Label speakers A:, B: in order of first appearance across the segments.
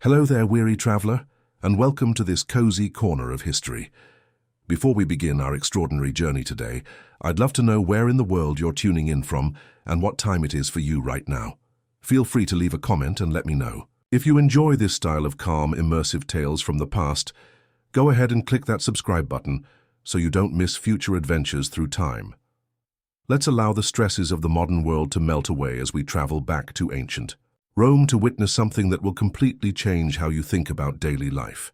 A: Hello there, weary traveler, and welcome to this cozy corner of history. Before we begin our extraordinary journey today, I'd love to know where in the world you're tuning in from and what time it is for you right now. Feel free to leave a comment and let me know. If you enjoy this style of calm, immersive tales from the past, go ahead and click that subscribe button so you don't miss future adventures through time. Let's allow the stresses of the modern world to melt away as we travel back to ancient Rome to witness something that will completely change how you think about daily life.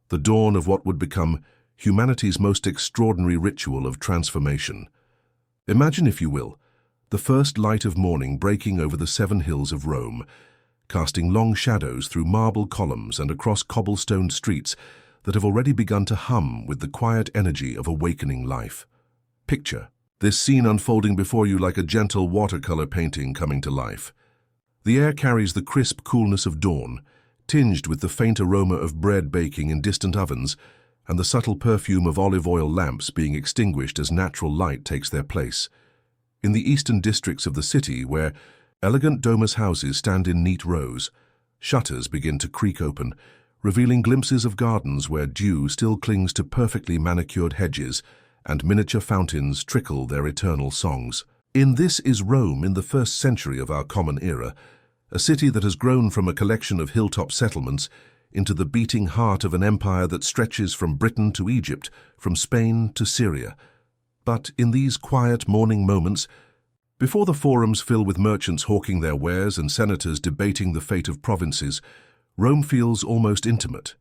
A: The dawn of what would become humanity's most extraordinary ritual of transformation. Imagine, if you will, the first light of morning breaking over the 7 hills of Rome, casting long shadows through marble columns and across cobblestone streets that have already begun to hum with the quiet energy of awakening life. Picture this scene unfolding before you like a gentle watercolor painting coming to life. The air carries the crisp coolness of dawn, tinged with the faint aroma of bread baking in distant ovens and the subtle perfume of olive oil lamps being extinguished as natural light takes their place. In the eastern districts of the city, where elegant domus houses stand in neat rows, shutters begin to creak open, revealing glimpses of gardens where dew still clings to perfectly manicured hedges and miniature fountains trickle their eternal songs. This is Rome in the 1st century of our common era, a city that has grown from a collection of hilltop settlements into the beating heart of an empire that stretches from Britain to Egypt, from Spain to Syria. But in these quiet morning moments, before the forums fill with merchants hawking their wares and senators debating the fate of provinces, Rome feels almost intimate,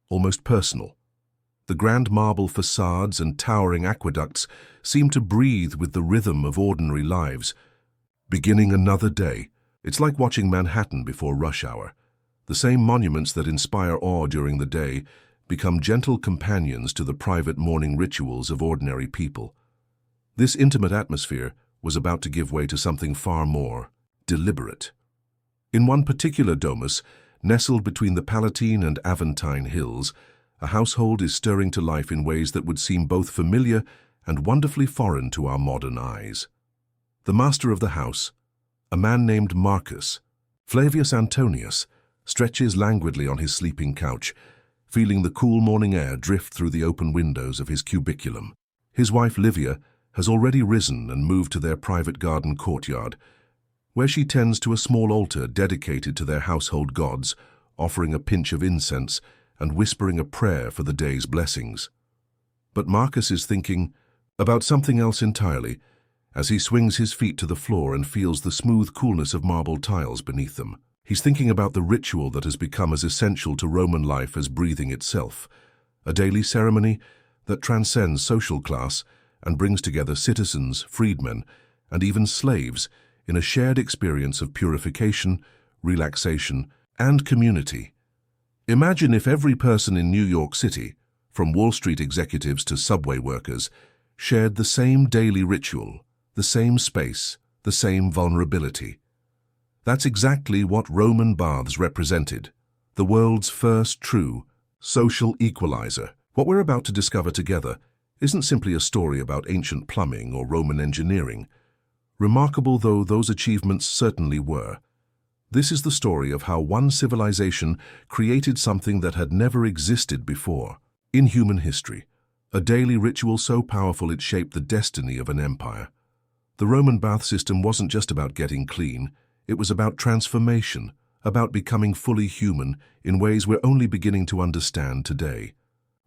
A: almost personal. The grand marble facades and towering aqueducts seem to breathe with the rhythm of ordinary lives. Beginning another day, it's like watching Manhattan before rush hour. The same monuments that inspire awe during the day become gentle companions to the private morning rituals of ordinary people. This intimate atmosphere was about to give way to something far more deliberate. In one particular domus, nestled between the Palatine and Aventine hills, a household is stirring to life in ways that would seem both familiar and wonderfully foreign to our modern eyes. The master of the house, a man named Marcus Flavius Antonius, stretches languidly on his sleeping couch, feeling the cool morning air drift through the open windows of his cubiculum. His wife Livia has already risen and moved to their private garden courtyard, where she tends to a small altar dedicated to their household gods, offering a pinch of incense and whispering a prayer for the day's blessings. But Marcus is thinking about something else entirely as he swings his feet to the floor and feels the smooth coolness of marble tiles beneath them. He's thinking about the ritual that has become as essential to Roman life as breathing itself, a daily ceremony that transcends social class and brings together citizens, freedmen, and even slaves in a shared experience of purification, relaxation, and community. Imagine if every person in New York City, from Wall Street executives to subway workers, shared the same daily ritual, the same space, the same vulnerability. That's exactly what Roman baths represented, the world's first true social equalizer. What we're about to discover together isn't simply a story about ancient plumbing or Roman engineering. Remarkable though those achievements certainly were, this is the story of how one civilization created something that had never existed before in human history, a daily ritual so powerful it shaped the destiny of an empire. The Roman bath system wasn't just about getting clean, it was about transformation, about becoming fully human in ways we're only beginning to understand today.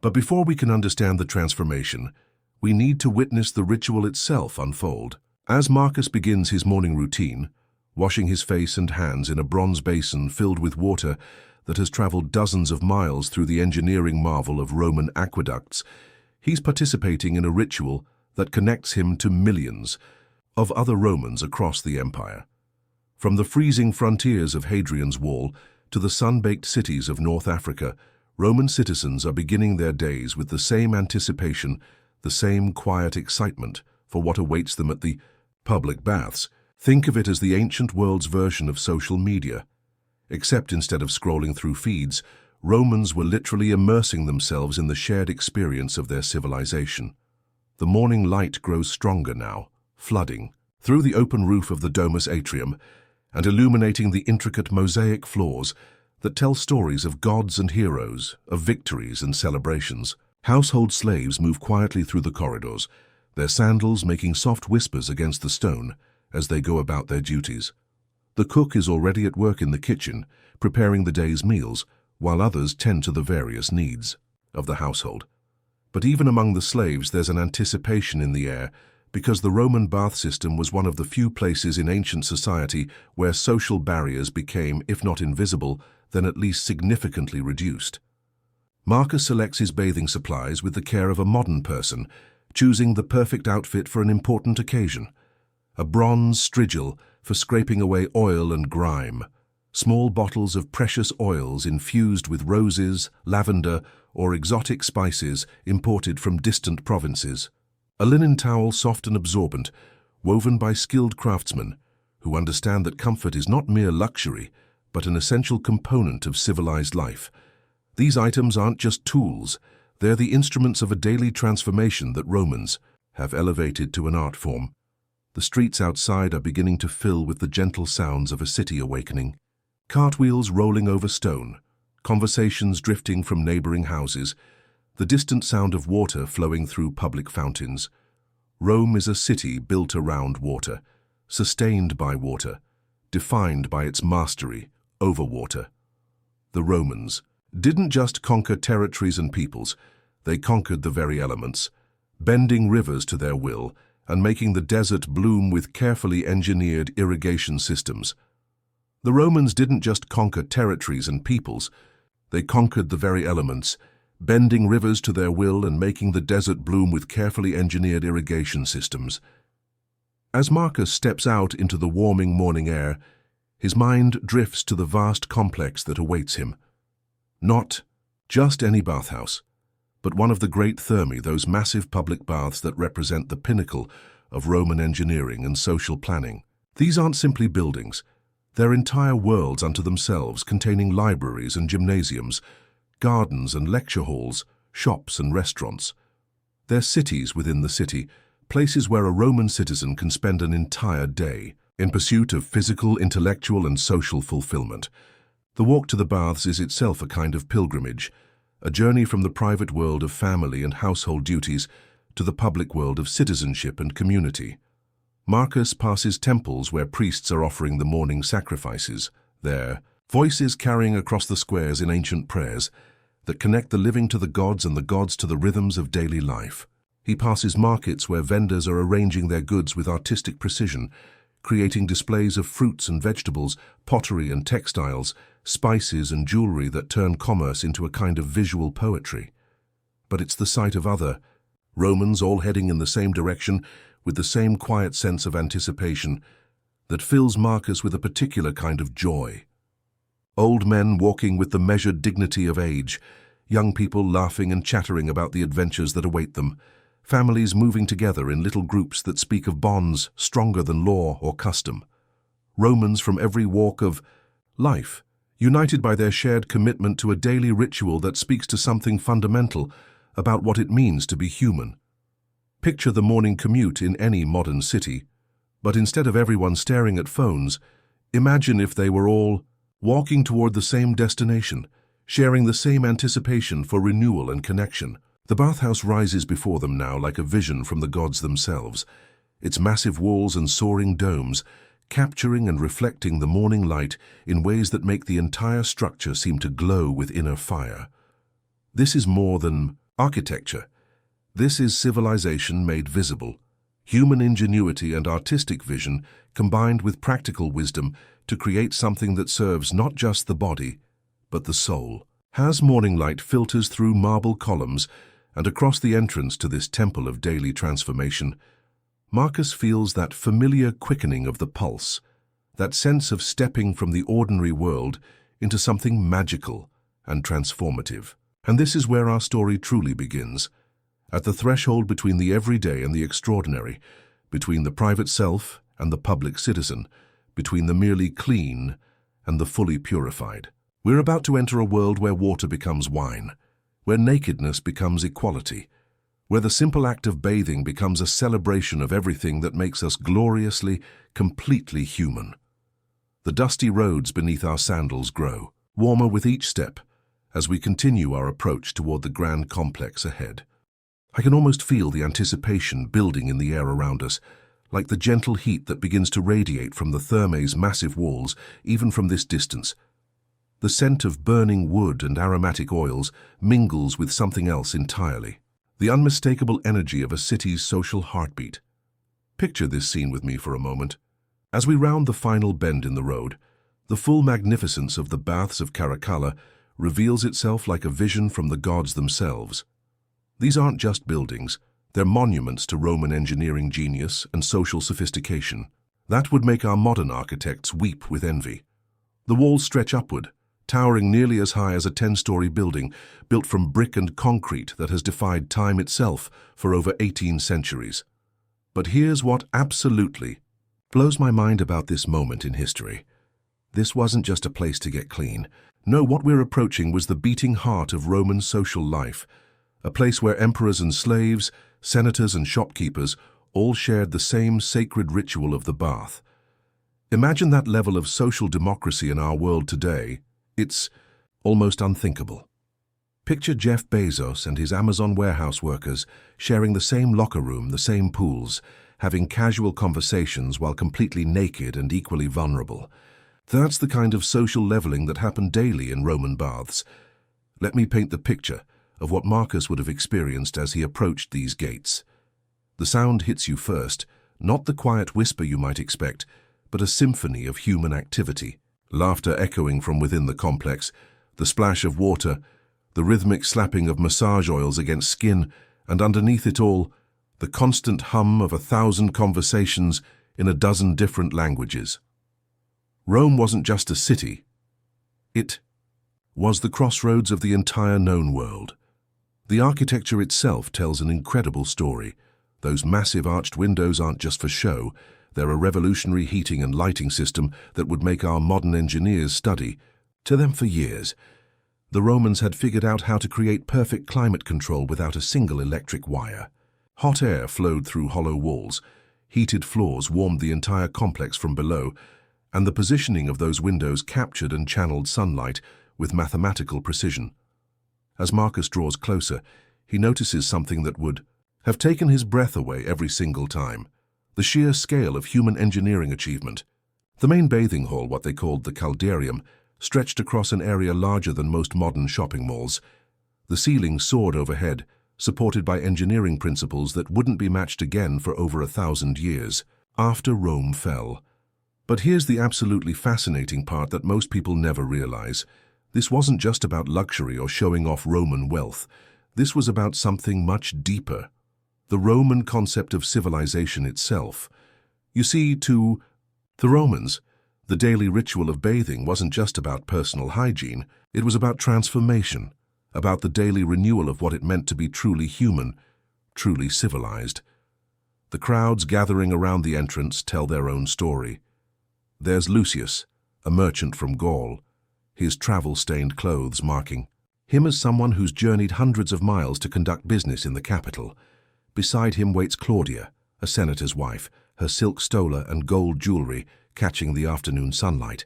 A: But before we can understand the transformation, we need to witness the ritual itself unfold. As Marcus begins his morning routine, washing his face and hands in a bronze basin filled with water that has traveled dozens of miles through the engineering marvel of Roman aqueducts, he's participating in a ritual that connects him to millions of other Romans across the empire. From the freezing frontiers of Hadrian's Wall to the sun-baked cities of North Africa, Roman citizens are beginning their days with the same anticipation, the same quiet excitement for what awaits them at the public baths. Think of it as the ancient world's version of social media. Except instead of scrolling through feeds, Romans were literally immersing themselves in the shared experience of their civilization. The morning light grows stronger now, flooding through the open roof of the domus atrium and illuminating the intricate mosaic floors that tell stories of gods and heroes, of victories and celebrations. Household slaves move quietly through the corridors, their sandals making soft whispers against the stone as they go about their duties. The cook is already at work in the kitchen, preparing the day's meals, while others tend to the various needs of the household. But even among the slaves, there's an anticipation in the air, because the Roman bath system was one of the few places in ancient society where social barriers became, if not invisible, then at least significantly reduced. Marcus selects his bathing supplies with the care of a modern person, choosing the perfect outfit for an important occasion. A bronze strigil for scraping away oil and grime, small bottles of precious oils infused with roses, lavender, or exotic spices imported from distant provinces. A linen towel soft and absorbent, woven by skilled craftsmen who understand that comfort is not mere luxury, but an essential component of civilized life. These items aren't just tools, they're the instruments of a daily transformation that Romans have elevated to an art form. The streets outside are beginning to fill with the gentle sounds of a city awakening. Cartwheels rolling over stone, conversations drifting from neighboring houses, the distant sound of water flowing through public fountains. Rome is a city built around water, sustained by water, defined by its mastery over water. The Romans didn't just conquer territories and peoples, they conquered the very elements, bending rivers to their will and making the desert bloom with carefully engineered irrigation systems. The Romans didn't just conquer territories and peoples, they conquered the very elements, bending rivers to their will and making the desert bloom with carefully engineered irrigation systems. As Marcus steps out into the warming morning air, his mind drifts to the vast complex that awaits him. Not just any bathhouse, but one of the great thermae, those massive public baths that represent the pinnacle of Roman engineering and social planning. These aren't simply buildings, they're entire worlds unto themselves, containing libraries and gymnasiums, gardens and lecture halls, shops and restaurants. They're cities within the city, places where a Roman citizen can spend an entire day in pursuit of physical, intellectual and social fulfillment. The walk to the baths is itself a kind of pilgrimage, a journey from the private world of family and household duties to the public world of citizenship and community. Marcus passes temples where priests are offering the morning sacrifices, their voices carrying across the squares in ancient prayers that connect the living to the gods and the gods to the rhythms of daily life. He passes markets where vendors are arranging their goods with artistic precision, creating displays of fruits and vegetables, pottery and textiles, spices and jewelry that turn commerce into a kind of visual poetry. But it's the sight of other Romans all heading in the same direction with the same quiet sense of anticipation that fills Marcus with a particular kind of joy. Old men walking with the measured dignity of age, young people laughing and chattering about the adventures that await them, families moving together in little groups that speak of bonds stronger than law or custom. Romans from every walk of life, united by their shared commitment to a daily ritual that speaks to something fundamental about what it means to be human. Picture the morning commute in any modern city, but instead of everyone staring at phones, imagine if they were all walking toward the same destination, sharing the same anticipation for renewal and connection. The bathhouse rises before them now like a vision from the gods themselves, its massive walls and soaring domes capturing and reflecting the morning light in ways that make the entire structure seem to glow with inner fire. This is more than architecture. This is civilization made visible, human ingenuity and artistic vision combined with practical wisdom to create something that serves not just the body, but the soul. As morning light filters through marble columns and across the entrance to this temple of daily transformation, Marcus feels that familiar quickening of the pulse, that sense of stepping from the ordinary world into something magical and transformative. And this is where our story truly begins, at the threshold between the everyday and the extraordinary, between the private self and the public citizen, between the merely clean and the fully purified. We're about to enter a world where water becomes wine, where nakedness becomes equality, where the simple act of bathing becomes a celebration of everything that makes us gloriously, completely human. The dusty roads beneath our sandals grow. warmer with each step as we continue our approach toward the grand complex ahead. I can almost feel the anticipation building in the air around us, like the gentle heat that begins to radiate from the Thermae's massive walls, even from this distance. The scent of burning wood and aromatic oils mingles with something else entirely, the unmistakable energy of a city's social heartbeat. Picture this scene with me for a moment. As we round the final bend in the road, the full magnificence of the baths of Caracalla reveals itself like a vision from the gods themselves. These aren't just buildings, they're monuments to Roman engineering genius and social sophistication. That would make our modern architects weep with envy. The walls stretch upward, towering nearly as high as a 10-story building built from brick and concrete that has defied time itself for over 18 centuries. But here's what absolutely blows my mind about this moment in history. This wasn't just a place to get clean. No, what we're approaching was the beating heart of Roman social life, a place where emperors and slaves, senators and shopkeepers all shared the same sacred ritual of the bath. Imagine that level of social democracy in our world today. It's almost unthinkable. Picture Jeff Bezos and his Amazon warehouse workers sharing the same locker room, the same pools, having casual conversations while completely naked and equally vulnerable. That's the kind of social leveling that happened daily in Roman baths. Let me paint the picture of what Marcus would have experienced as he approached these gates. The sound hits you first, not the quiet whisper you might expect, but a symphony of human activity. Laughter echoing from within the complex, the splash of water, the rhythmic slapping of massage oils against skin, and underneath it all, the constant hum of 1,000 conversations in a dozen different languages. Rome wasn't just a city. It was the crossroads of the entire known world. The architecture itself tells an incredible story. Those massive arched windows aren't just for show. They're a revolutionary heating and lighting system that would make our modern engineers study. To them for years, the Romans had figured out how to create perfect climate control without a single electric wire. Hot air flowed through hollow walls, heated floors warmed the entire complex from below, and the positioning of those windows captured and channeled sunlight with mathematical precision. As Marcus draws closer, he notices something that would have taken his breath away every single time: the sheer scale of human engineering achievement. The main bathing hall, what they called the caldarium, stretched across an area larger than most modern shopping malls. The ceiling soared overhead, supported by engineering principles that wouldn't be matched again for over 1,000 years after Rome fell. But here's the absolutely fascinating part that most people never realize. This wasn't just about luxury or showing off Roman wealth. This was about something much deeper: the Roman concept of civilization itself. You see, to the Romans, the daily ritual of bathing wasn't just about personal hygiene. It was about transformation, about the daily renewal of what it meant to be truly human, truly civilized. The crowds gathering around the entrance tell their own story. There's Lucius, a merchant from Gaul, his travel-stained clothes marking him as someone who's journeyed hundreds of miles to conduct business in the capital. Beside him waits Claudia, a senator's wife, her silk stola and gold jewelry catching the afternoon sunlight.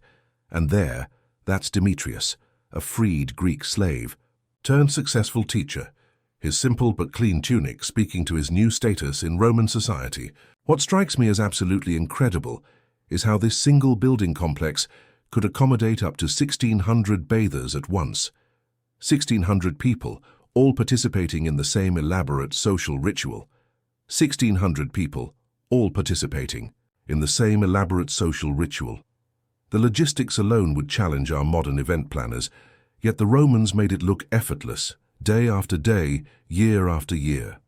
A: And there, that's Demetrius, a freed Greek slave, turned successful teacher, his simple but clean tunic speaking to his new status in Roman society. What strikes me as absolutely incredible is how this single building complex could accommodate up to 1,600 bathers at once. 1,600 people, all participating in the same elaborate social ritual. 1,600 people, all participating in the same elaborate social ritual. The logistics alone would challenge our modern event planners, yet the Romans made it look effortless, day after day, year after year.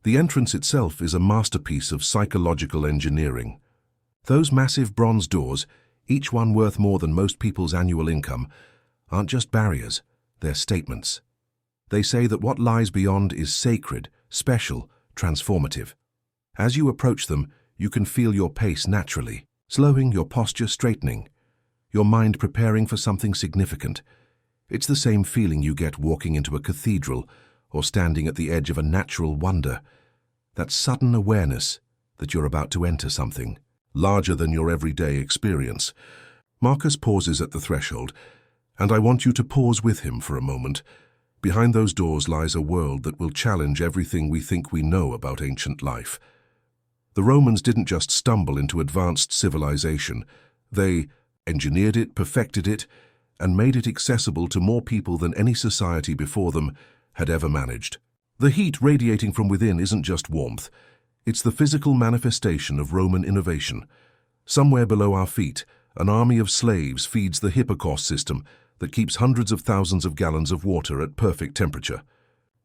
A: The entrance itself is a masterpiece of psychological engineering. Those massive bronze doors, each one worth more than most people's annual income, aren't just barriers, they're statements. They say that what lies beyond is sacred, special, transformative. As you approach them, you can feel your pace naturally, slowing, your posture straightening, your mind preparing for something significant. It's the same feeling you get walking into a cathedral or standing at the edge of a natural wonder. That sudden awareness that you're about to enter something larger than your everyday experience. Marcus pauses at the threshold, And I want you to pause with him for a moment. Behind those doors lies a world that will challenge everything we think we know about ancient life. The Romans didn't just stumble into advanced civilization. They engineered it, perfected it, and made it accessible to more people than any society before them had ever managed. The heat radiating from within isn't just warmth. It's the physical manifestation of Roman innovation. Somewhere below our feet, an army of slaves feeds the hypocosm system that keeps hundreds of thousands of gallons of water at perfect temperature.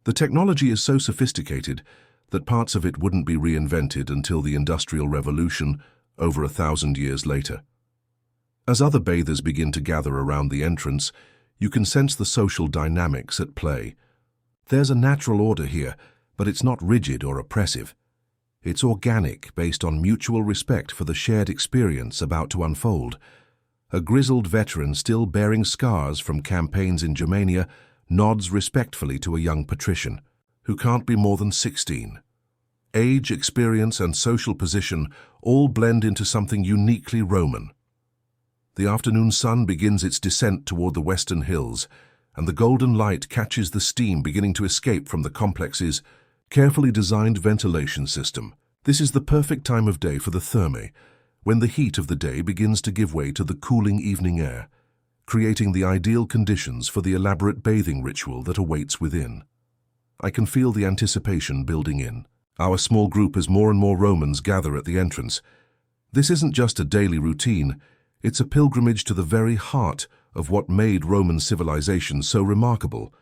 A: The technology is so sophisticated that parts of it wouldn't be reinvented until the Industrial Revolution, over 1,000 years later. As other bathers begin to gather around the entrance, you can sense the social dynamics at play. There's a natural order here, but it's not rigid or oppressive. It's organic, based on mutual respect for the shared experience about to unfold. A grizzled veteran still bearing scars from campaigns in Germania nods respectfully to a young patrician, who can't be more than 16. Age, experience, and social position all blend into something uniquely Roman. The afternoon sun begins its descent toward the western hills, and the golden light catches the steam beginning to escape from the complex's carefully designed ventilation system. This is the perfect time of day for the thermae, when the heat of the day begins to give way to the cooling evening air, creating the ideal conditions for the elaborate bathing ritual that awaits within. I can feel the anticipation building in. Our small group as more and more Romans gather at the entrance. This isn't just a daily routine, it's a pilgrimage to the very heart of what made Roman civilization so remarkable.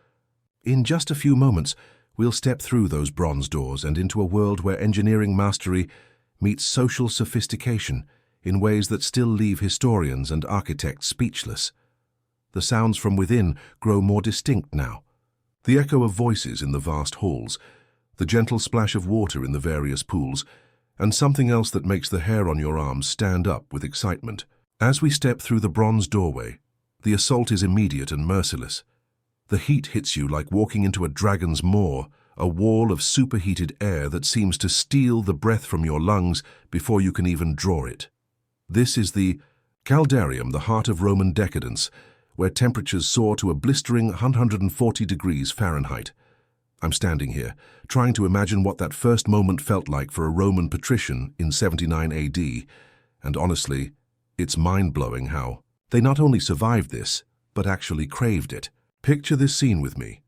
A: In just a few moments, we'll step through those bronze doors and into a world where engineering mastery meets social sophistication in ways that still leave historians and architects speechless. The sounds from within grow more distinct now. The echo of voices in the vast halls, the gentle splash of water in the various pools, and something else that makes the hair on your arms stand up with excitement. As we step through the bronze doorway, the assault is immediate and merciless. The heat hits you like walking into a dragon's maw, a wall of superheated air that seems to steal the breath from your lungs before you can even draw it. This is the Caldarium, the heart of Roman decadence, where temperatures soar to a blistering 140 degrees Fahrenheit. I'm standing here, trying to imagine what that first moment felt like for a Roman patrician in 79 AD, and honestly, it's mind-blowing how they not only survived this, but actually craved it. Picture this scene with me.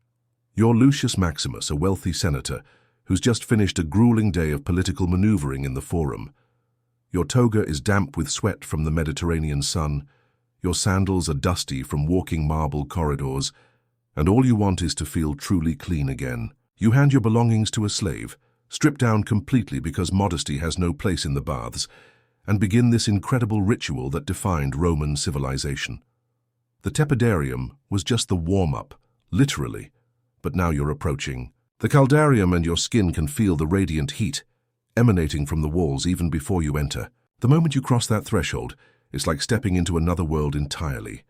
A: You're Lucius Maximus, a wealthy senator, who's just finished a grueling day of political maneuvering in the Forum. Your toga is damp with sweat from the Mediterranean sun, your sandals are dusty from walking marble corridors, and all you want is to feel truly clean again. You hand your belongings to a slave, strip down completely because modesty has no place in the baths, and begin this incredible ritual that defined Roman civilization. The tepidarium was just the warm-up, literally, but now you're approaching. The caldarium and your skin can feel the radiant heat emanating from the walls even before you enter. The moment you cross that threshold, it's like stepping into another world entirely.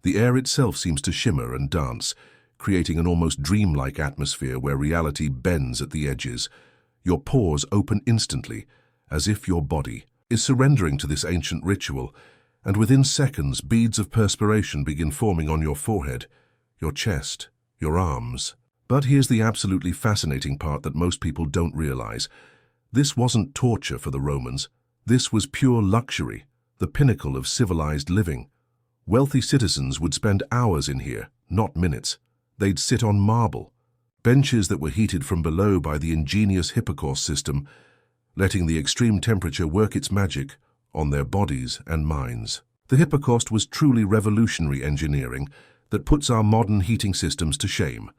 A: The air itself seems to shimmer and dance, creating an almost dreamlike atmosphere where reality bends at the edges. Your pores open instantly, as if your body is surrendering to this ancient ritual, and within seconds, beads of perspiration begin forming on your forehead, your chest, your arms. But here's the absolutely fascinating part that most people don't realize. This wasn't torture for the Romans. This was pure luxury, the pinnacle of civilized living. Wealthy citizens would spend hours in here, not minutes. They'd sit on marble, benches that were heated from below by the ingenious hypocosm system, letting the extreme temperature work its magic on their bodies and minds. The hypocosm was truly revolutionary engineering that puts our modern heating systems to shame.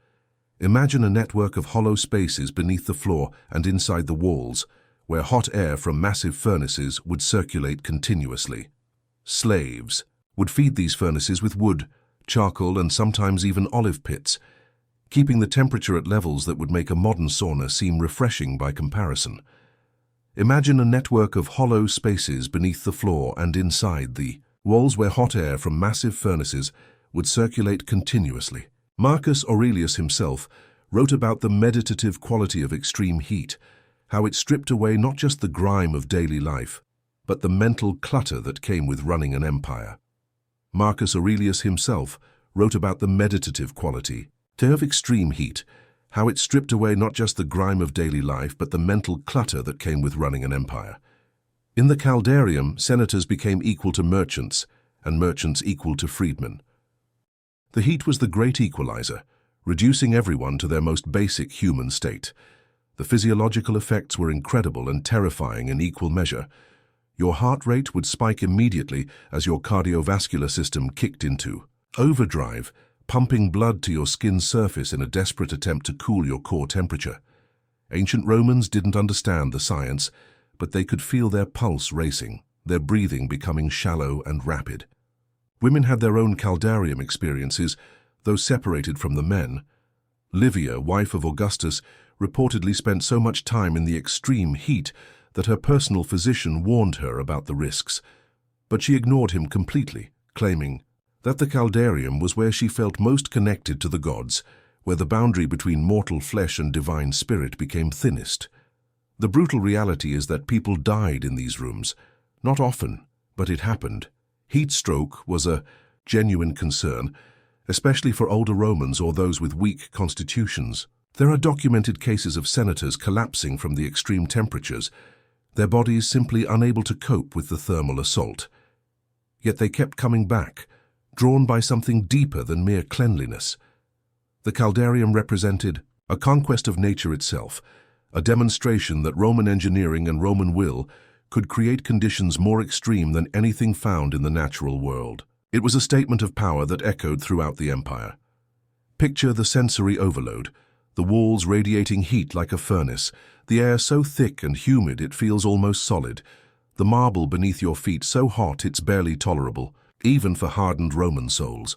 A: Imagine a network of hollow spaces beneath the floor and inside the walls, where hot air from massive furnaces would circulate continuously. Slaves would feed these furnaces with wood, charcoal, and sometimes even olive pits, keeping the temperature at levels that would make a modern sauna seem refreshing by comparison. Imagine a network of hollow spaces beneath the floor and inside the walls where hot air from massive furnaces would circulate continuously. Marcus Aurelius himself wrote about the meditative quality of extreme heat, how it stripped away not just the grime of daily life, but the mental clutter that came with running an empire. Marcus Aurelius himself wrote about the meditative quality of extreme heat, how it stripped away not just the grime of daily life, but the mental clutter that came with running an empire. In the Caldarium, senators became equal to merchants, and merchants equal to freedmen. The heat was the great equalizer, reducing everyone to their most basic human state. The physiological effects were incredible and terrifying in equal measure. Your heart rate would spike immediately as your cardiovascular system kicked into overdrive, pumping blood to your skin's surface in a desperate attempt to cool your core temperature. Ancient Romans didn't understand the science, but they could feel their pulse racing, their breathing becoming shallow and rapid. Women had their own Caldarium experiences, though separated from the men. Livia, wife of Augustus, reportedly spent so much time in the extreme heat that her personal physician warned her about the risks. But she ignored him completely, claiming that the Caldarium was where she felt most connected to the gods, where the boundary between mortal flesh and divine spirit became thinnest. The brutal reality is that people died in these rooms. Not often, but it happened. Heat stroke was a genuine concern, especially for older Romans or those with weak constitutions. There are documented cases of senators collapsing from the extreme temperatures, their bodies simply unable to cope with the thermal assault. Yet they kept coming back, drawn by something deeper than mere cleanliness. The Caldarium represented a conquest of nature itself, a demonstration that Roman engineering and Roman will could create conditions more extreme than anything found in the natural world. It was a statement of power that echoed throughout the empire. Picture the sensory overload, the walls radiating heat like a furnace, the air so thick and humid it feels almost solid, the marble beneath your feet so hot it's barely tolerable, even for hardened Roman souls.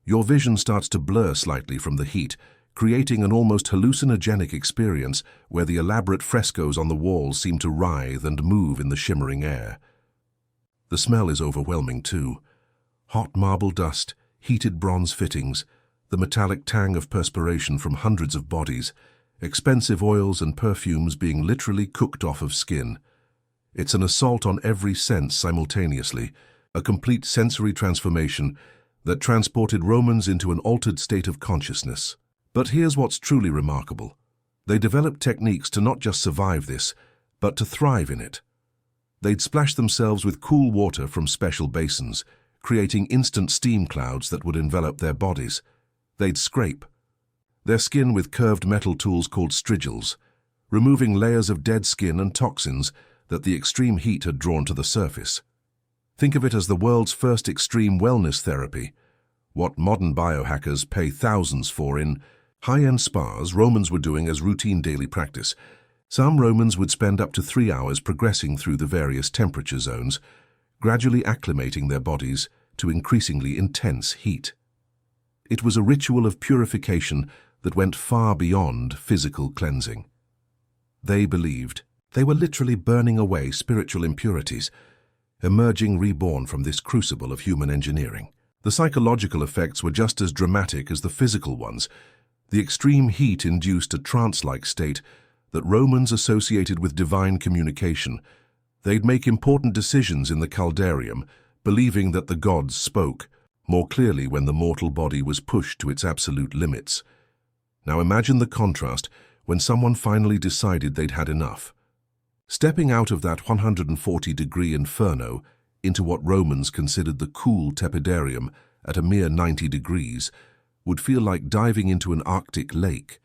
A: Your vision starts to blur slightly from the heat, creating an almost hallucinogenic experience where the elaborate frescoes on the walls seem to writhe and move in the shimmering air. The smell is overwhelming too. Hot marble dust, heated bronze fittings, the metallic tang of perspiration from hundreds of bodies, expensive oils and perfumes being literally cooked off of skin. It's an assault on every sense simultaneously, a complete sensory transformation that transported Romans into an altered state of consciousness. But here's what's truly remarkable. They developed techniques to not just survive this, but to thrive in it. They'd splash themselves with cool water from special basins, creating instant steam clouds that would envelop their bodies. They'd scrape their skin with curved metal tools called strigils, removing layers of dead skin and toxins that the extreme heat had drawn to the surface. Think of it as the world's first extreme wellness therapy, what modern biohackers pay thousands for in high-end spas. Romans were doing as routine daily practice. Some Romans would spend up to 3 hours progressing through the various temperature zones, gradually acclimating their bodies to increasingly intense heat. It was a ritual of purification that went far beyond physical cleansing. They believed they were literally burning away spiritual impurities, emerging reborn from this crucible of human engineering. The psychological effects were just as dramatic as the physical ones. The extreme heat induced a trance-like state that Romans associated with divine communication. They'd make important decisions in the Caldarium, believing that the gods spoke more clearly when the mortal body was pushed to its absolute limits. Now imagine the contrast when someone finally decided they'd had enough. Stepping out of that 140-degree inferno into what Romans considered the cool tepidarium at a mere 90 degrees would feel like diving into an Arctic lake.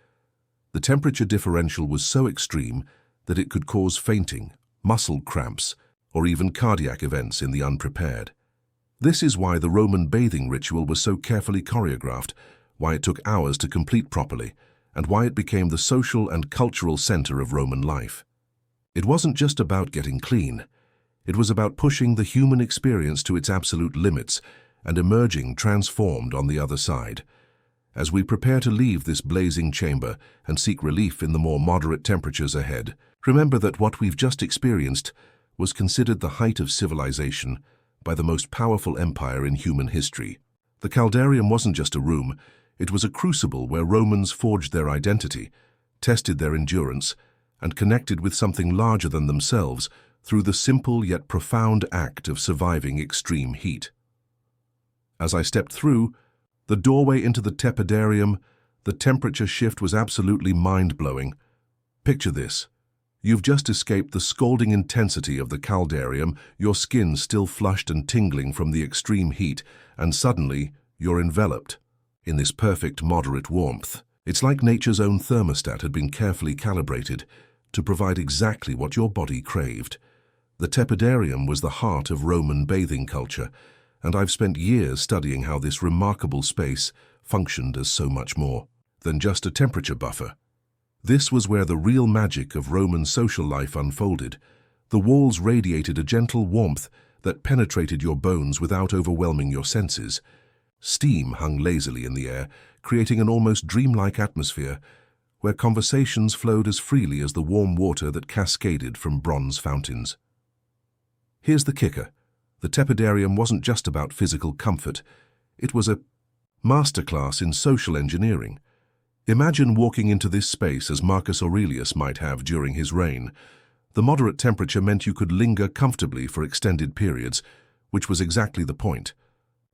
A: The temperature differential was so extreme that it could cause fainting, muscle cramps, or even cardiac events in the unprepared. This is why the Roman bathing ritual was so carefully choreographed, why it took hours to complete properly, and why it became the social and cultural center of Roman life. It wasn't just about getting clean. It was about pushing the human experience to its absolute limits and emerging transformed on the other side. As we prepare to leave this blazing chamber and seek relief in the more moderate temperatures ahead, remember that what we've just experienced was considered the height of civilization by the most powerful empire in human history. The Caldarium wasn't just a room, it was a crucible where Romans forged their identity, tested their endurance, and connected with something larger than themselves through the simple yet profound act of surviving extreme heat. As I stepped through, The doorway into the tepidarium, the temperature shift was absolutely mind-blowing. Picture this. You've just escaped the scalding intensity of the caldarium, your skin still flushed and tingling from the extreme heat, and suddenly you're enveloped in this perfect moderate warmth. It's like nature's own thermostat had been carefully calibrated to provide exactly what your body craved. The tepidarium was the heart of Roman bathing culture, and I've spent years studying how this remarkable space functioned as so much more than just a temperature buffer. This was where the real magic of Roman social life unfolded. The walls radiated a gentle warmth that penetrated your bones without overwhelming your senses. Steam hung lazily in the air, creating an almost dreamlike atmosphere where conversations flowed as freely as the warm water that cascaded from bronze fountains. Here's the kicker. The tepidarium wasn't just about physical comfort. It was a masterclass in social engineering. Imagine walking into this space as Marcus Aurelius might have during his reign. The moderate temperature meant you could linger comfortably for extended periods, which was exactly the point.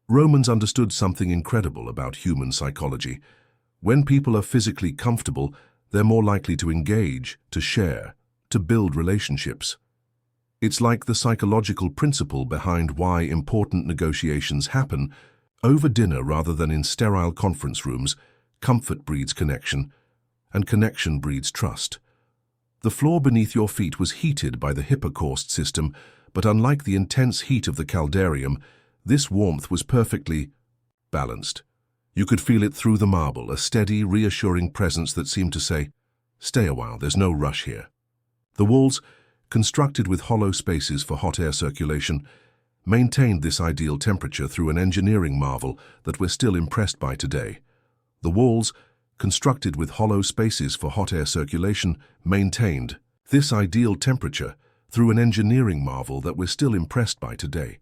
A: Romans understood something incredible about human psychology. When people are physically comfortable, they're more likely to engage, to share, to build relationships. It's like the psychological principle behind why important negotiations happen over dinner rather than in sterile conference rooms. Comfort breeds connection, and connection breeds trust. The floor beneath your feet was heated by the hypocaust system, but unlike the intense heat of the caldarium, this warmth was perfectly balanced. You could feel it through the marble, a steady, reassuring presence that seemed to say, "Stay a while, there's no rush here." The walls, constructed with hollow spaces for hot air circulation, maintained this ideal temperature through an engineering marvel that we're still impressed by today. The walls, constructed with hollow spaces for hot air circulation, maintained this ideal temperature through an engineering marvel that we're still impressed by today.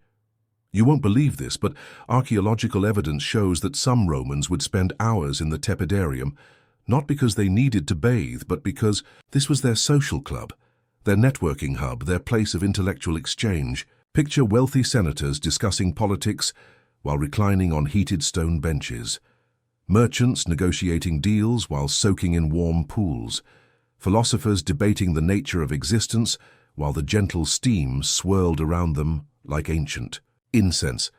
A: You won't believe this, but archaeological evidence shows that some Romans would spend hours in the tepidarium, not because they needed to bathe, but because this was their social club, their networking hub, their place of intellectual exchange. Picture wealthy senators discussing politics while reclining on heated stone benches. Merchants negotiating deals while soaking in warm pools. Philosophers debating the nature of existence while the gentle steam swirled around them like ancient incense.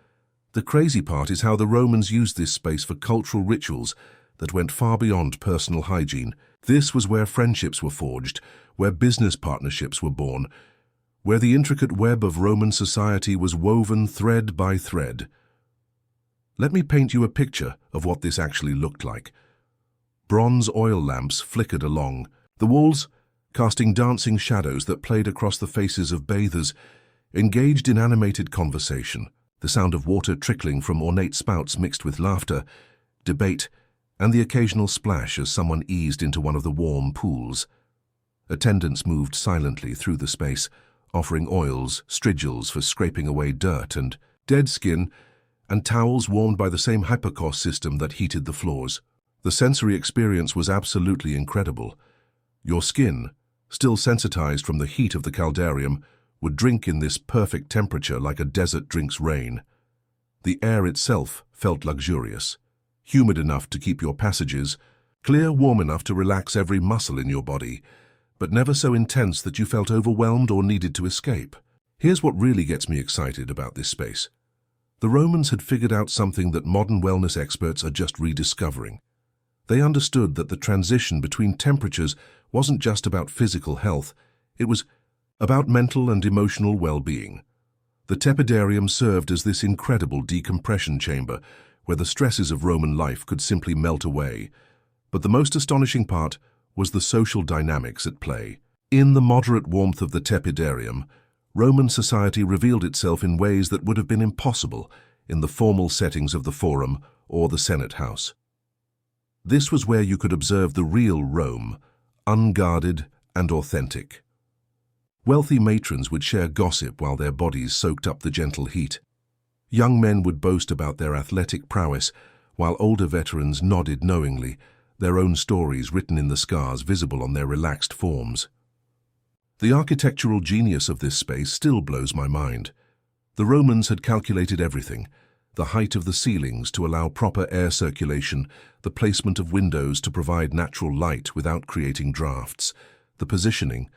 A: The crazy part is how the Romans used this space for cultural rituals that went far beyond personal hygiene. This was where friendships were forged, where business partnerships were born, where the intricate web of Roman society was woven thread by thread. Let me paint you a picture of what this actually looked like. Bronze oil lamps flickered along the walls, casting dancing shadows that played across the faces of bathers, engaged in animated conversation, the sound of water trickling from ornate spouts mixed with laughter, debate, and the occasional splash as someone eased into one of the warm pools. Attendants moved silently through the space, offering oils, strigils for scraping away dirt and dead skin, and towels warmed by the same hypocaust system that heated the floors. The sensory experience was absolutely incredible. Your skin, still sensitized from the heat of the caldarium, would drink in this perfect temperature like a desert drinks rain. The air itself felt luxurious, humid enough to keep your passages, clear, warm enough to relax every muscle in your body, but never so intense that you felt overwhelmed or needed to escape. Here's what really gets me excited about this space. The Romans had figured out something that modern wellness experts are just rediscovering. They understood that the transition between temperatures wasn't just about physical health, it was about mental and emotional well-being. The tepidarium served as this incredible decompression chamber where the stresses of Roman life could simply melt away. But the most astonishing part was the social dynamics at play. In the moderate warmth of the tepidarium, Roman society revealed itself in ways that would have been impossible in the formal settings of the Forum or the Senate House. This was where you could observe the real Rome, unguarded and authentic. Wealthy matrons would share gossip while their bodies soaked up the gentle heat. Young men would boast about their athletic prowess, while older veterans nodded knowingly, their own stories written in the scars visible on their relaxed forms. The architectural genius of this space still blows my mind. The Romans had calculated everything: The height of the ceilings to allow proper air circulation, the placement of windows to provide natural light without creating drafts, the positioning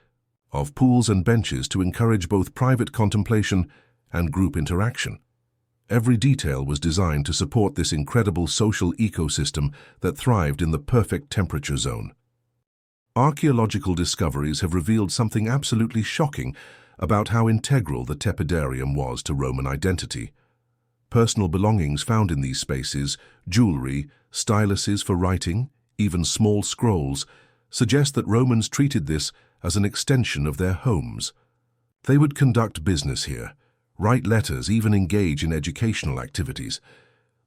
A: of pools and benches to encourage both private contemplation and group interaction. Every detail was designed to support this incredible social ecosystem that thrived in the perfect temperature zone. Archaeological discoveries have revealed something absolutely shocking about how integral the tepidarium was to Roman identity. Personal belongings found in these spaces, jewelry, styluses for writing, even small scrolls, suggest that Romans treated this as an extension of their homes. They would conduct business here, write letters, even engage in educational activities.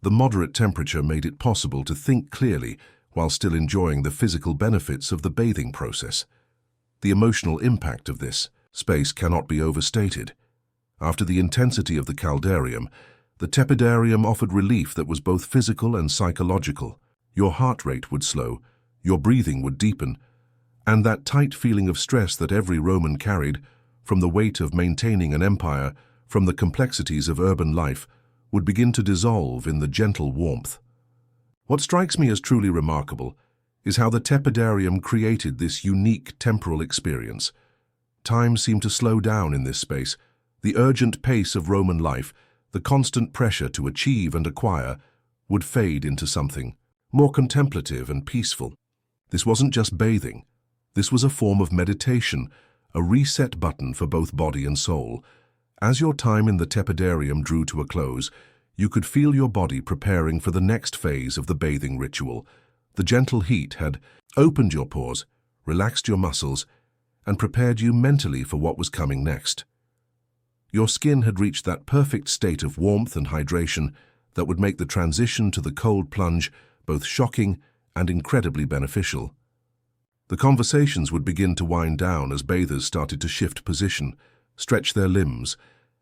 A: The moderate temperature made it possible to think clearly while still enjoying the physical benefits of the bathing process. The emotional impact of this space cannot be overstated. After the intensity of the caldarium, the tepidarium offered relief that was both physical and psychological. Your heart rate would slow, your breathing would deepen, and that tight feeling of stress that every Roman carried, from the weight of maintaining an empire, from the complexities of urban life, would begin to dissolve in the gentle warmth. What strikes me as truly remarkable is how the tepidarium created this unique temporal experience. Time seemed to slow down in this space. The urgent pace of Roman life, the constant pressure to achieve and acquire, would fade into something more contemplative and peaceful. This wasn't just bathing. This was a form of meditation, a reset button for both body and soul. As your time in the tepidarium drew to a close, you could feel your body preparing for the next phase of the bathing ritual. The gentle heat had opened your pores, relaxed your muscles, and prepared you mentally for what was coming next. Your skin had reached that perfect state of warmth and hydration that would make the transition to the cold plunge both shocking and incredibly beneficial. The conversations would begin to wind down as bathers started to shift position, stretch their limbs,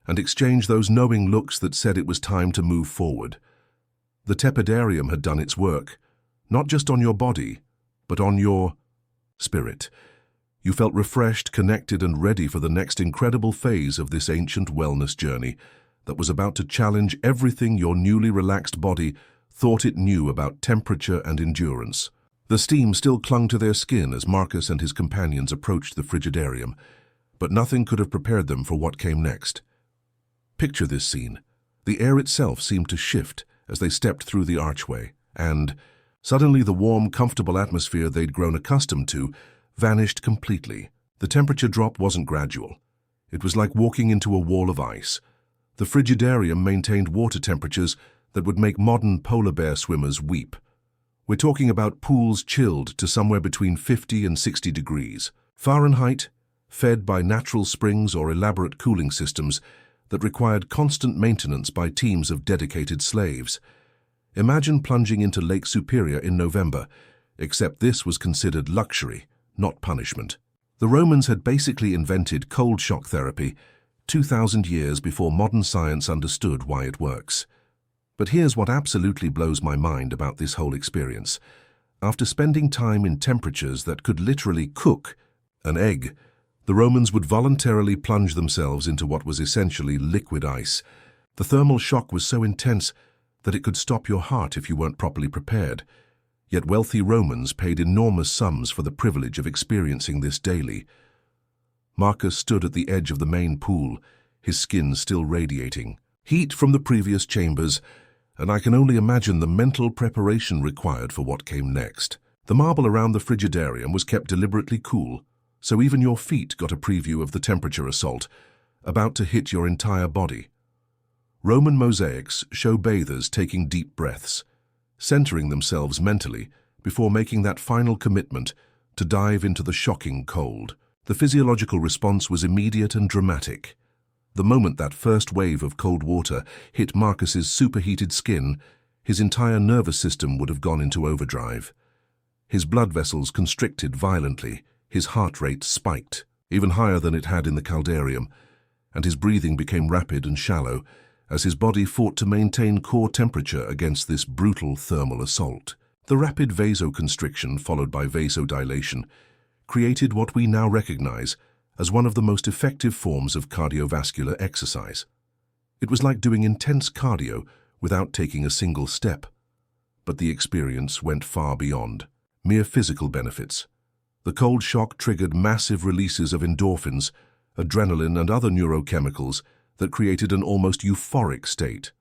A: and exchange those knowing looks that said it was time to move forward. The tepidarium had done its work, not just on your body, but on your spirit. You felt refreshed, connected, and ready for the next incredible phase of this ancient wellness journey that was about to challenge everything your newly relaxed body thought it knew about temperature and endurance. The steam still clung to their skin as Marcus and his companions approached the frigidarium, but nothing could have prepared them for what came next. Picture this scene. The air itself seemed to shift as they stepped through the archway, and suddenly the warm, comfortable atmosphere they'd grown accustomed to vanished completely. The temperature drop wasn't gradual. It was like walking into a wall of ice. The frigidarium maintained water temperatures that would make modern polar bear swimmers weep. We're talking about pools chilled to somewhere between 50 and 60 degrees Fahrenheit, fed by natural springs or elaborate cooling systems that required constant maintenance by teams of dedicated slaves. Imagine plunging into Lake Superior in November, except this was considered luxury, not punishment. The Romans had basically invented cold shock therapy 2,000 years before modern science understood why it works. But here's what absolutely blows my mind about this whole experience. After spending time in temperatures that could literally cook an egg, the Romans would voluntarily plunge themselves into what was essentially liquid ice. The thermal shock was so intense that it could stop your heart if you weren't properly prepared. Yet wealthy Romans paid enormous sums for the privilege of experiencing this daily. Marcus stood at the edge of the main pool, his skin still radiating heat from the previous chambers, and I can only imagine the mental preparation required for what came next. The marble around the frigidarium was kept deliberately cool, so even your feet got a preview of the temperature assault, about to hit your entire body. Roman mosaics show bathers taking deep breaths, centering themselves mentally before making that final commitment to dive into the shocking cold. The physiological response was immediate and dramatic. The moment that first wave of cold water hit Marcus's superheated skin, his entire nervous system would have gone into overdrive. His blood vessels constricted violently, his heart rate spiked, even higher than it had in the caldarium, and his breathing became rapid and shallow as his body fought to maintain core temperature against this brutal thermal assault. The rapid vasoconstriction followed by vasodilation created what we now recognize as one of the most effective forms of cardiovascular exercise. It was like doing intense cardio without taking a single step. But the experience went far beyond mere physical benefits. The cold shock triggered massive releases of endorphins, adrenaline, and other neurochemicals that created an almost euphoric state.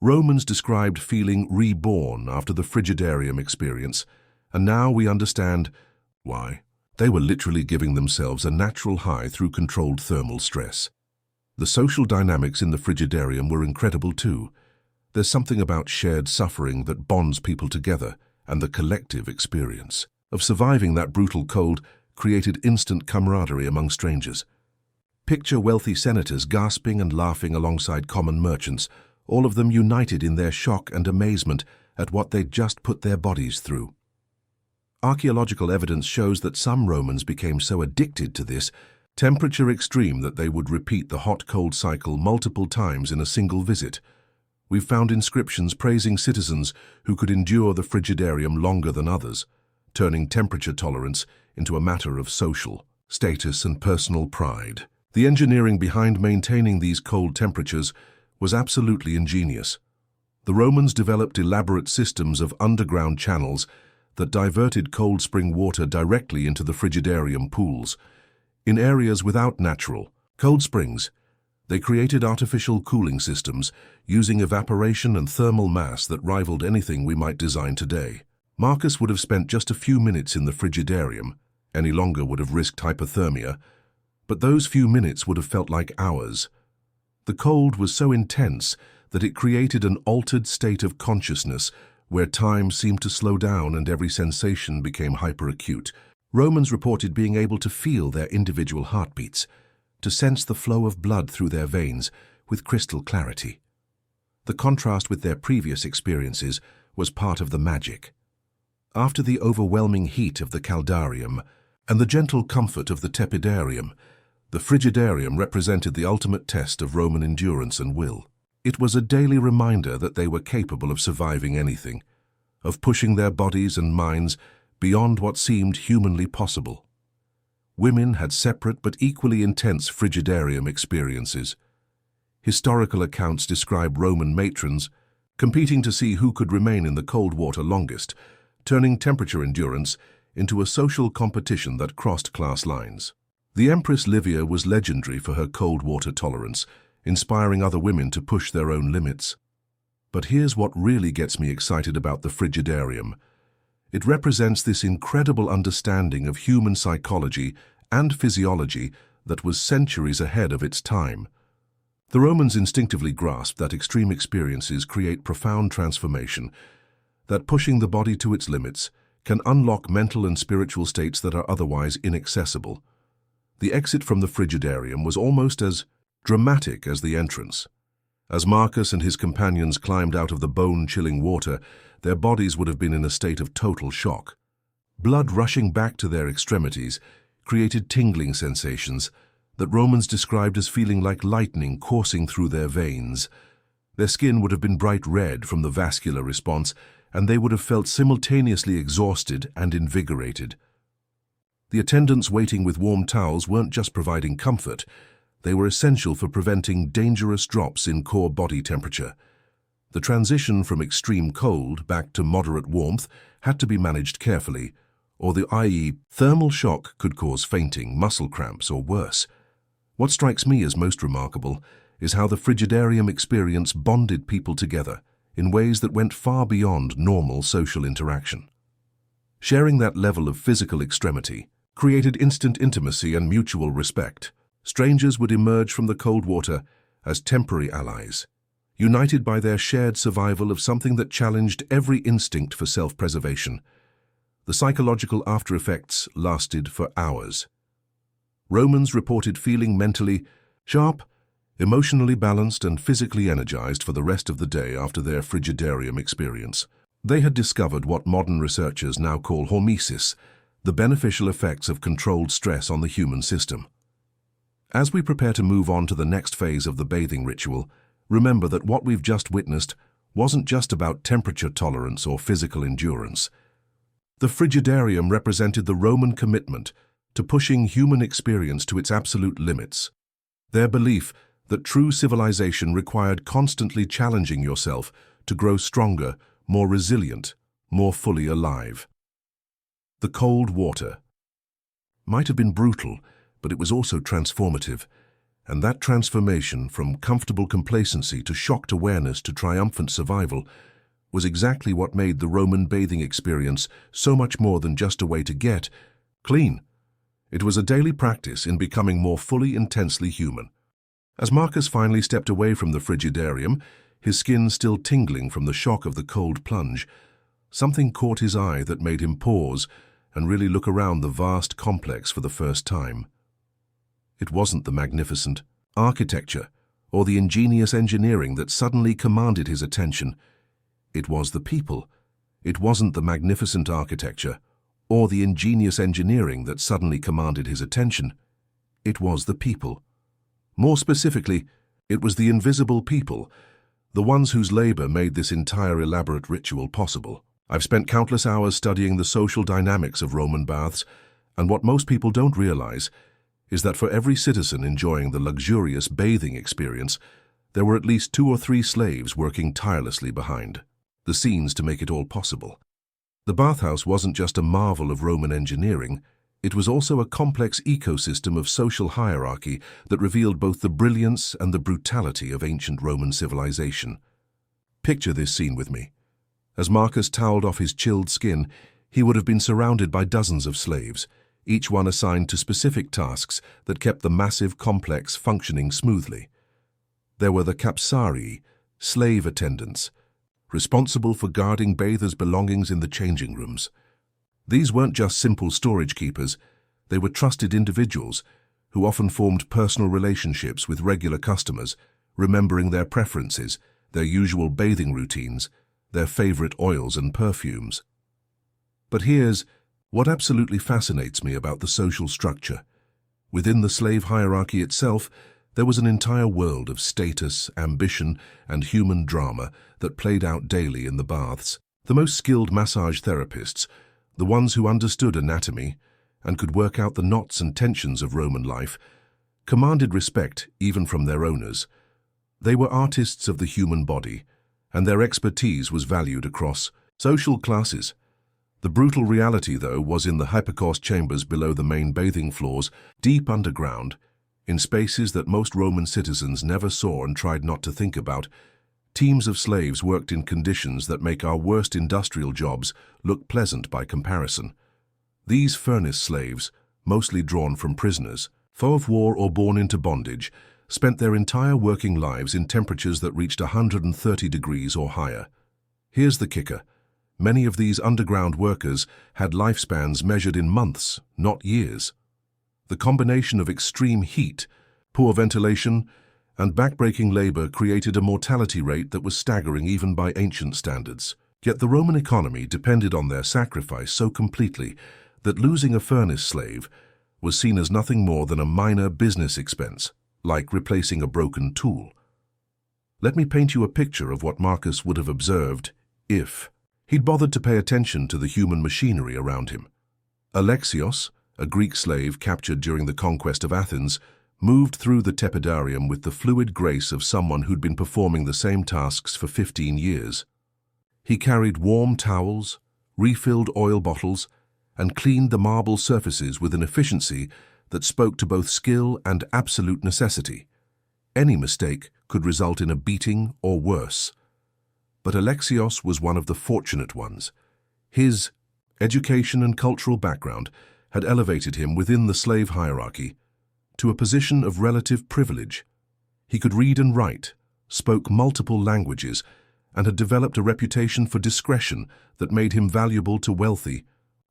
A: Romans described feeling reborn after the frigidarium experience, and now we understand why. They were literally giving themselves a natural high through controlled thermal stress. The social dynamics in the frigidarium were incredible too. There's something about shared suffering that bonds people together, and the collective experience of surviving that brutal cold created instant camaraderie among strangers. Picture wealthy senators gasping and laughing alongside common merchants, all of them united in their shock and amazement at what they'd just put their bodies through. Archaeological evidence shows that some Romans became so addicted to this temperature extreme that they would repeat the hot-cold cycle multiple times in a single visit. We've found inscriptions praising citizens who could endure the frigidarium longer than others, turning temperature tolerance into a matter of social status and personal pride. The engineering behind maintaining these cold temperatures was absolutely ingenious. The Romans developed elaborate systems of underground channels that diverted cold spring water directly into the frigidarium pools. In areas without natural cold springs, they created artificial cooling systems using evaporation and thermal mass that rivaled anything we might design today. Marcus would have spent just a few minutes in the frigidarium, any longer would have risked hypothermia, but those few minutes would have felt like hours. The cold was so intense that it created an altered state of consciousness where time seemed to slow down and every sensation became hyperacute. Romans reported being able to feel their individual heartbeats, to sense the flow of blood through their veins with crystal clarity. The contrast with their previous experiences was part of the magic. After the overwhelming heat of the caldarium and the gentle comfort of the tepidarium, the frigidarium represented the ultimate test of Roman endurance and will. It was a daily reminder that they were capable of surviving anything, of pushing their bodies and minds beyond what seemed humanly possible. Women had separate but equally intense frigidarium experiences. Historical accounts describe Roman matrons competing to see who could remain in the cold water longest, turning temperature endurance into a social competition that crossed class lines. The Empress Livia was legendary for her cold water tolerance, inspiring other women to push their own limits. But here's what really gets me excited about the frigidarium. It represents this incredible understanding of human psychology and physiology that was centuries ahead of its time. The Romans instinctively grasped that extreme experiences create profound transformation, that pushing the body to its limits can unlock mental and spiritual states that are otherwise inaccessible. The exit from the frigidarium was almost as dramatic as the entrance. As Marcus and his companions climbed out of the bone-chilling water, their bodies would have been in a state of total shock. Blood rushing back to their extremities created tingling sensations that Romans described as feeling like lightning coursing through their veins. Their skin would have been bright red from the vascular response, and they would have felt simultaneously exhausted and invigorated. The attendants waiting with warm towels weren't just providing comfort, they were essential for preventing dangerous drops in core body temperature. The transition from extreme cold back to moderate warmth had to be managed carefully, or the i.e. thermal shock could cause fainting, muscle cramps, or worse. What strikes me as most remarkable is how the frigidarium experience bonded people together in ways that went far beyond normal social interaction. Sharing that level of physical extremity created instant intimacy and mutual respect. Strangers would emerge from the cold water as temporary allies, united by their shared survival of something that challenged every instinct for self-preservation. The psychological after-effects lasted for hours. Romans reported feeling mentally sharp, emotionally balanced, and physically energized for the rest of the day after their frigidarium experience. They had discovered what modern researchers now call hormesis, the beneficial effects of controlled stress on the human system. As we prepare to move on to the next phase of the bathing ritual, remember that what we've just witnessed wasn't just about temperature tolerance or physical endurance. The frigidarium represented the Roman commitment to pushing human experience to its absolute limits. Their belief that true civilization required constantly challenging yourself to grow stronger, more resilient, more fully alive. The cold water might have been brutal, but it was also transformative, and that transformation from comfortable complacency to shocked awareness to triumphant survival was exactly what made the Roman bathing experience so much more than just a way to get clean. It was a daily practice in becoming more fully intensely human. As Marcus finally stepped away from the frigidarium, his skin still tingling from the shock of the cold plunge, something caught his eye that made him pause and really look around the vast complex for the first time. It wasn't the magnificent architecture or the ingenious engineering that suddenly commanded his attention. It was the people. It wasn't the magnificent architecture or the ingenious engineering that suddenly commanded his attention. It was the people. More specifically, it was the invisible people, the ones whose labor made this entire elaborate ritual possible. I've spent countless hours studying the social dynamics of Roman baths, and what most people don't realize is that for every citizen enjoying the luxurious bathing experience, there were at least 2 or 3 slaves working tirelessly behind the scenes to make it all possible. The bathhouse wasn't just a marvel of Roman engineering, it was also a complex ecosystem of social hierarchy that revealed both the brilliance and the brutality of ancient Roman civilization. Picture this scene with me. As Marcus toweled off his chilled skin, he would have been surrounded by dozens of slaves, each one assigned to specific tasks that kept the massive complex functioning smoothly. There were the capsarii, slave attendants, responsible for guarding bathers' belongings in the changing rooms. These weren't just simple storage keepers, they were trusted individuals who often formed personal relationships with regular customers, remembering their preferences, their usual bathing routines, their favorite oils and perfumes. But here's what absolutely fascinates me about the social structure. Within the slave hierarchy itself, there was an entire world of status, ambition, and human drama that played out daily in the baths. The most skilled massage therapists, the ones who understood anatomy and could work out the knots and tensions of Roman life, commanded respect even from their owners. They were artists of the human body, and their expertise was valued across social classes. The brutal reality, though, was in the hypocauste chambers below the main bathing floors, deep underground, in spaces that most Roman citizens never saw and tried not to think about. Teams of slaves worked in conditions that make our worst industrial jobs look pleasant by comparison. These furnace slaves, mostly drawn from prisoners, foe of war or born into bondage, spent their entire working lives in temperatures that reached 130 degrees or higher. Here's the kicker. Many of these underground workers had lifespans measured in months, not years. The combination of extreme heat, poor ventilation, and backbreaking labor created a mortality rate that was staggering even by ancient standards. Yet the Roman economy depended on their sacrifice so completely that losing a furnace slave was seen as nothing more than a minor business expense, like replacing a broken tool. Let me paint you a picture of what Marcus would have observed if he'd bothered to pay attention to the human machinery around him. Alexios, a Greek slave captured during the conquest of Athens, moved through the tepidarium with the fluid grace of someone who'd been performing the same tasks for 15 years. He carried warm towels, refilled oil bottles, and cleaned the marble surfaces with an efficiency that spoke to both skill and absolute necessity. Any mistake could result in a beating or worse. But Alexios was one of the fortunate ones. His education and cultural background had elevated him within the slave hierarchy to a position of relative privilege. He could read and write, spoke multiple languages, and had developed a reputation for discretion that made him valuable to wealthy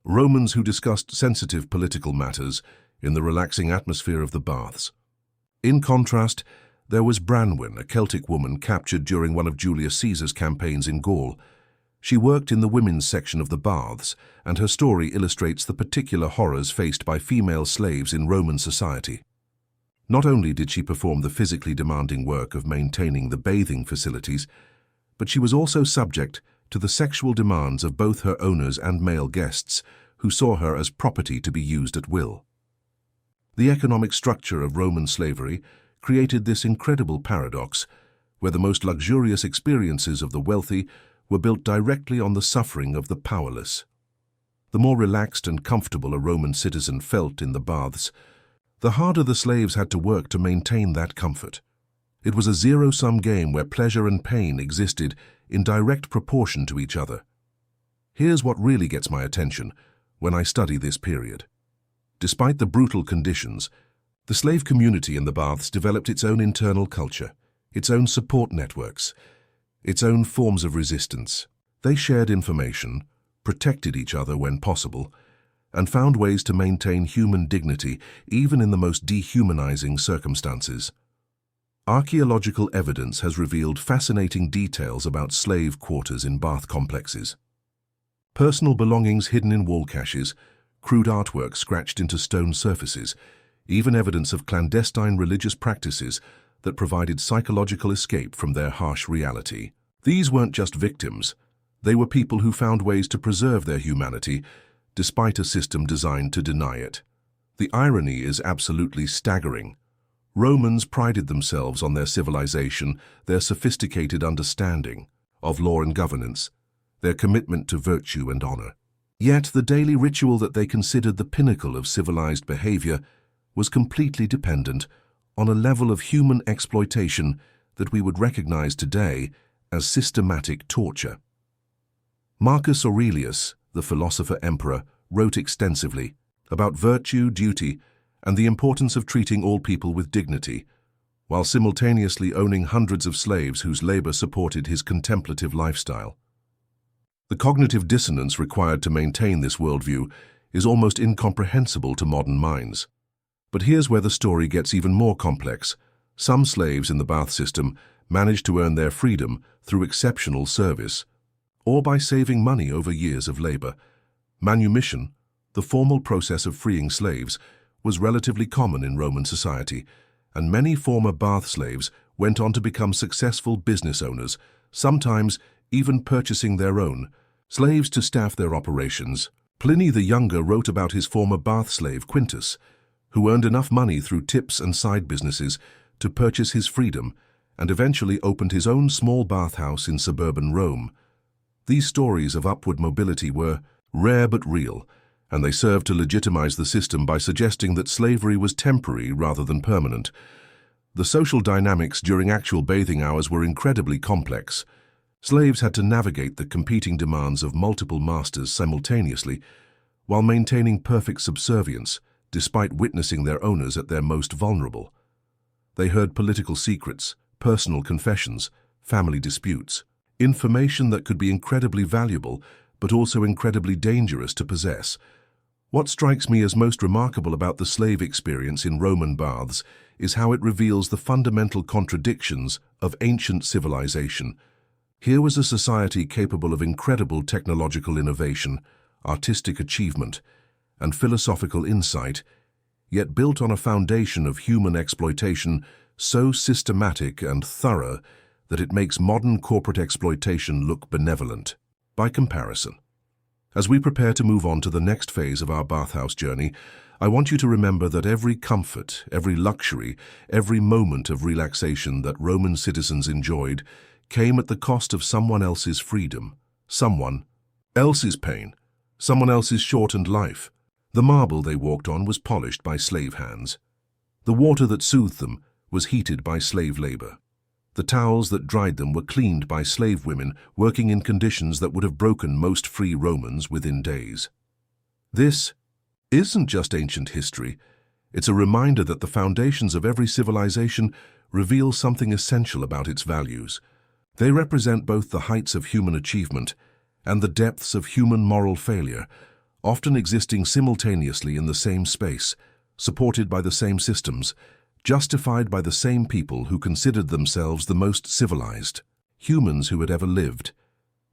A: Romans who discussed sensitive political matters in the relaxing atmosphere of the baths. In contrast, there was Branwen, a Celtic woman captured during one of Julius Caesar's campaigns in Gaul. She worked in the women's section of the baths, and her story illustrates the particular horrors faced by female slaves in Roman society. Not only did she perform the physically demanding work of maintaining the bathing facilities, but she was also subject to the sexual demands of both her owners and male guests, who saw her as property to be used at will. The economic structure of Roman slavery created this incredible paradox, where the most luxurious experiences of the wealthy were built directly on the suffering of the powerless. The more relaxed and comfortable a Roman citizen felt in the baths, the harder the slaves had to work to maintain that comfort. It was a zero-sum game where pleasure and pain existed in direct proportion to each other. Here's what really gets my attention when I study this period. Despite the brutal conditions, the slave community in the baths developed its own internal culture, its own support networks, its own forms of resistance. They shared information, protected each other when possible, and found ways to maintain human dignity even in the most dehumanizing circumstances. Archaeological evidence has revealed fascinating details about slave quarters in bath complexes. Personal belongings hidden in wall caches, crude artwork scratched into stone surfaces, even evidence of clandestine religious practices that provided psychological escape from their harsh reality. These weren't just victims. They were people who found ways to preserve their humanity despite a system designed to deny it. The irony is absolutely staggering. Romans prided themselves on their civilization, their sophisticated understanding of law and governance, their commitment to virtue and honor. Yet the daily ritual that they considered the pinnacle of civilized behavior was completely dependent on a level of human exploitation that we would recognize today as systematic torture. Marcus Aurelius, the philosopher-emperor, wrote extensively about virtue, duty, and the importance of treating all people with dignity, while simultaneously owning hundreds of slaves whose labor supported his contemplative lifestyle. The cognitive dissonance required to maintain this worldview is almost incomprehensible to modern minds. But here's where the story gets even more complex. Some slaves in the bath system managed to earn their freedom through exceptional service, or by saving money over years of labor. Manumission, the formal process of freeing slaves, was relatively common in Roman society, and many former bath slaves went on to become successful business owners, sometimes even purchasing their own slaves to staff their operations. Pliny the Younger wrote about his former bath slave Quintus, who earned enough money through tips and side businesses to purchase his freedom and eventually opened his own small bathhouse in suburban Rome. These stories of upward mobility were rare but real, and they served to legitimize the system by suggesting that slavery was temporary rather than permanent. The social dynamics during actual bathing hours were incredibly complex. Slaves had to navigate the competing demands of multiple masters simultaneously, while maintaining perfect subservience, despite witnessing their owners at their most vulnerable. They heard political secrets, personal confessions, family disputes, information that could be incredibly valuable, but also incredibly dangerous to possess. What strikes me as most remarkable about the slave experience in Roman baths is how it reveals the fundamental contradictions of ancient civilization. Here was a society capable of incredible technological innovation, artistic achievement, and philosophical insight, yet built on a foundation of human exploitation so systematic and thorough that it makes modern corporate exploitation look benevolent. By comparison, as we prepare to move on to the next phase of our bathhouse journey, I want you to remember that every comfort, every luxury, every moment of relaxation that Roman citizens enjoyed came at the cost of someone else's freedom, someone else's pain, someone else's shortened life. The marble they walked on was polished by slave hands. The water that soothed them was heated by slave labor. The towels that dried them were cleaned by slave women working in conditions that would have broken most free Romans within days. This isn't just ancient history. It's a reminder that the foundations of every civilization reveal something essential about its values. They represent both the heights of human achievement and the depths of human moral failure, often existing simultaneously in the same space, supported by the same systems, justified by the same people who considered themselves the most civilized humans who had ever lived.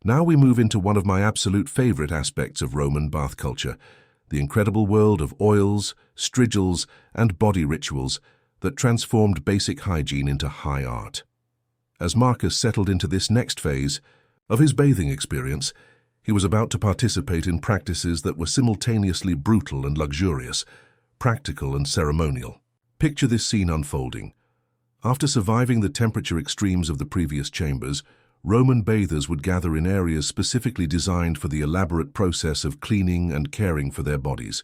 A: Now we move into one of my absolute favorite aspects of Roman bath culture, the incredible world of oils, strigils, and body rituals that transformed basic hygiene into high art. As Marcus settled into this next phase of his bathing experience, he was about to participate in practices that were simultaneously brutal and luxurious, practical and ceremonial. Picture this scene unfolding. After surviving the temperature extremes of the previous chambers, Roman bathers would gather in areas specifically designed for the elaborate process of cleaning and caring for their bodies.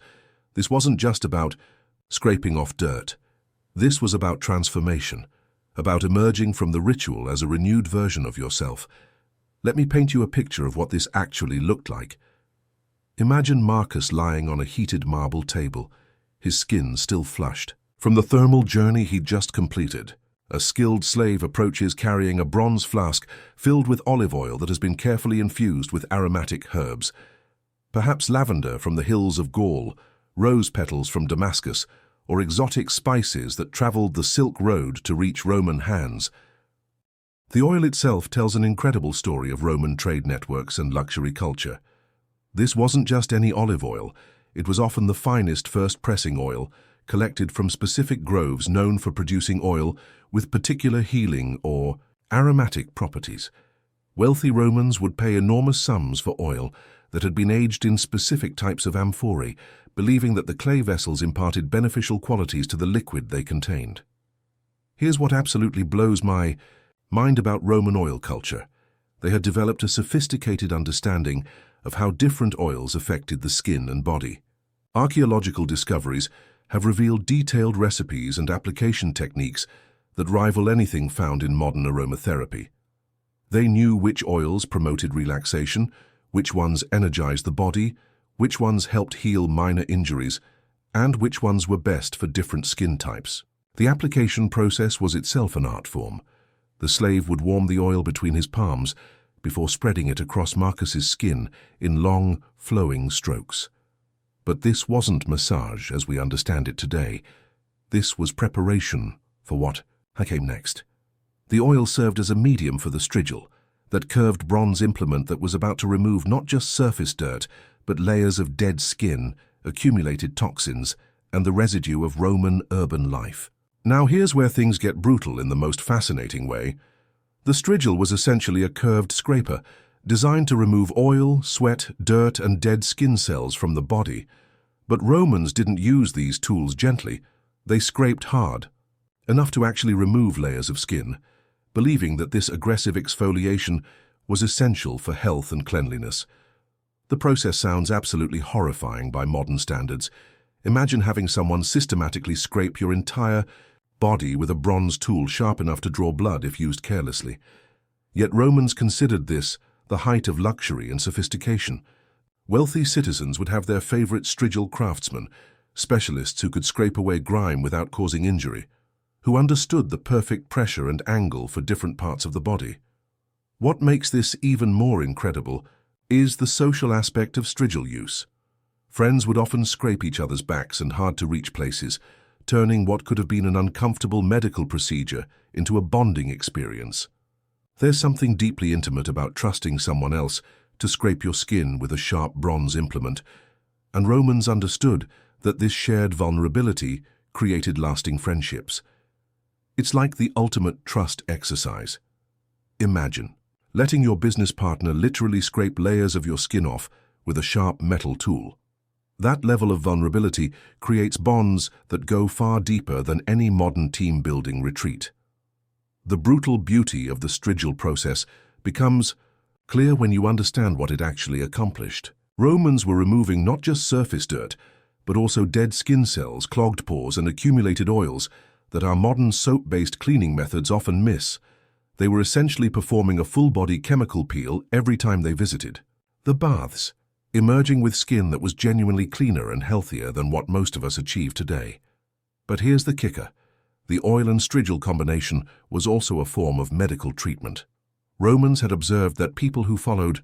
A: This wasn't just about scraping off dirt. This was about transformation, about emerging from the ritual as a renewed version of yourself. Let me paint you a picture of what this actually looked like. Imagine Marcus lying on a heated marble table, his skin still flushed. From the thermal journey he'd just completed, a skilled slave approaches carrying a bronze flask filled with olive oil that has been carefully infused with aromatic herbs. Perhaps lavender from the hills of Gaul, rose petals from Damascus, or exotic spices that traveled the Silk Road to reach Roman hands. The oil itself tells an incredible story of Roman trade networks and luxury culture. This wasn't just any olive oil, it was often the finest first pressing oil, collected from specific groves known for producing oil with particular healing or aromatic properties. Wealthy Romans would pay enormous sums for oil that had been aged in specific types of amphorae, believing that the clay vessels imparted beneficial qualities to the liquid they contained. Here's what absolutely blows my mind about Roman oil culture. They had developed a sophisticated understanding of how different oils affected the skin and body. Archaeological discoveries have revealed detailed recipes and application techniques that rival anything found in modern aromatherapy. They knew which oils promoted relaxation, which ones energized the body, which ones helped heal minor injuries, and which ones were best for different skin types. The application process was itself an art form. The slave would warm the oil between his palms before spreading it across Marcus's skin in long, flowing strokes. But this wasn't massage as we understand it today. This was preparation for what came next. The oil served as a medium for the strigil, that curved bronze implement that was about to remove not just surface dirt, but layers of dead skin, accumulated toxins, and the residue of Roman urban life. Now here's where things get brutal in the most fascinating way. The strigil was essentially a curved scraper, designed to remove oil, sweat, dirt, and dead skin cells from the body. But Romans didn't use these tools gently. They scraped hard, enough to actually remove layers of skin, believing that this aggressive exfoliation was essential for health and cleanliness. The process sounds absolutely horrifying by modern standards. Imagine having someone systematically scrape your entire body with a bronze tool sharp enough to draw blood if used carelessly. Yet Romans considered this the height of luxury and sophistication. Wealthy citizens would have their favorite strigil craftsmen, specialists who could scrape away grime without causing injury, who understood the perfect pressure and angle for different parts of the body. What makes this even more incredible is the social aspect of strigil use. Friends would often scrape each other's backs and hard-to-reach places, turning what could have been an uncomfortable medical procedure into a bonding experience. There's something deeply intimate about trusting someone else to scrape your skin with a sharp bronze implement, and Romans understood that this shared vulnerability created lasting friendships. It's like the ultimate trust exercise. Imagine letting your business partner literally scrape layers of your skin off with a sharp metal tool. That level of vulnerability creates bonds that go far deeper than any modern team-building retreat. The brutal beauty of the strigil process becomes clear when you understand what it actually accomplished. Romans were removing not just surface dirt, but also dead skin cells, clogged pores, and accumulated oils that our modern soap-based cleaning methods often miss. They were essentially performing a full-body chemical peel every time they visited. The baths, emerging with skin that was genuinely cleaner and healthier than what most of us achieve today. But here's the kicker. The oil and strigil combination was also a form of medical treatment. Romans had observed that people who followed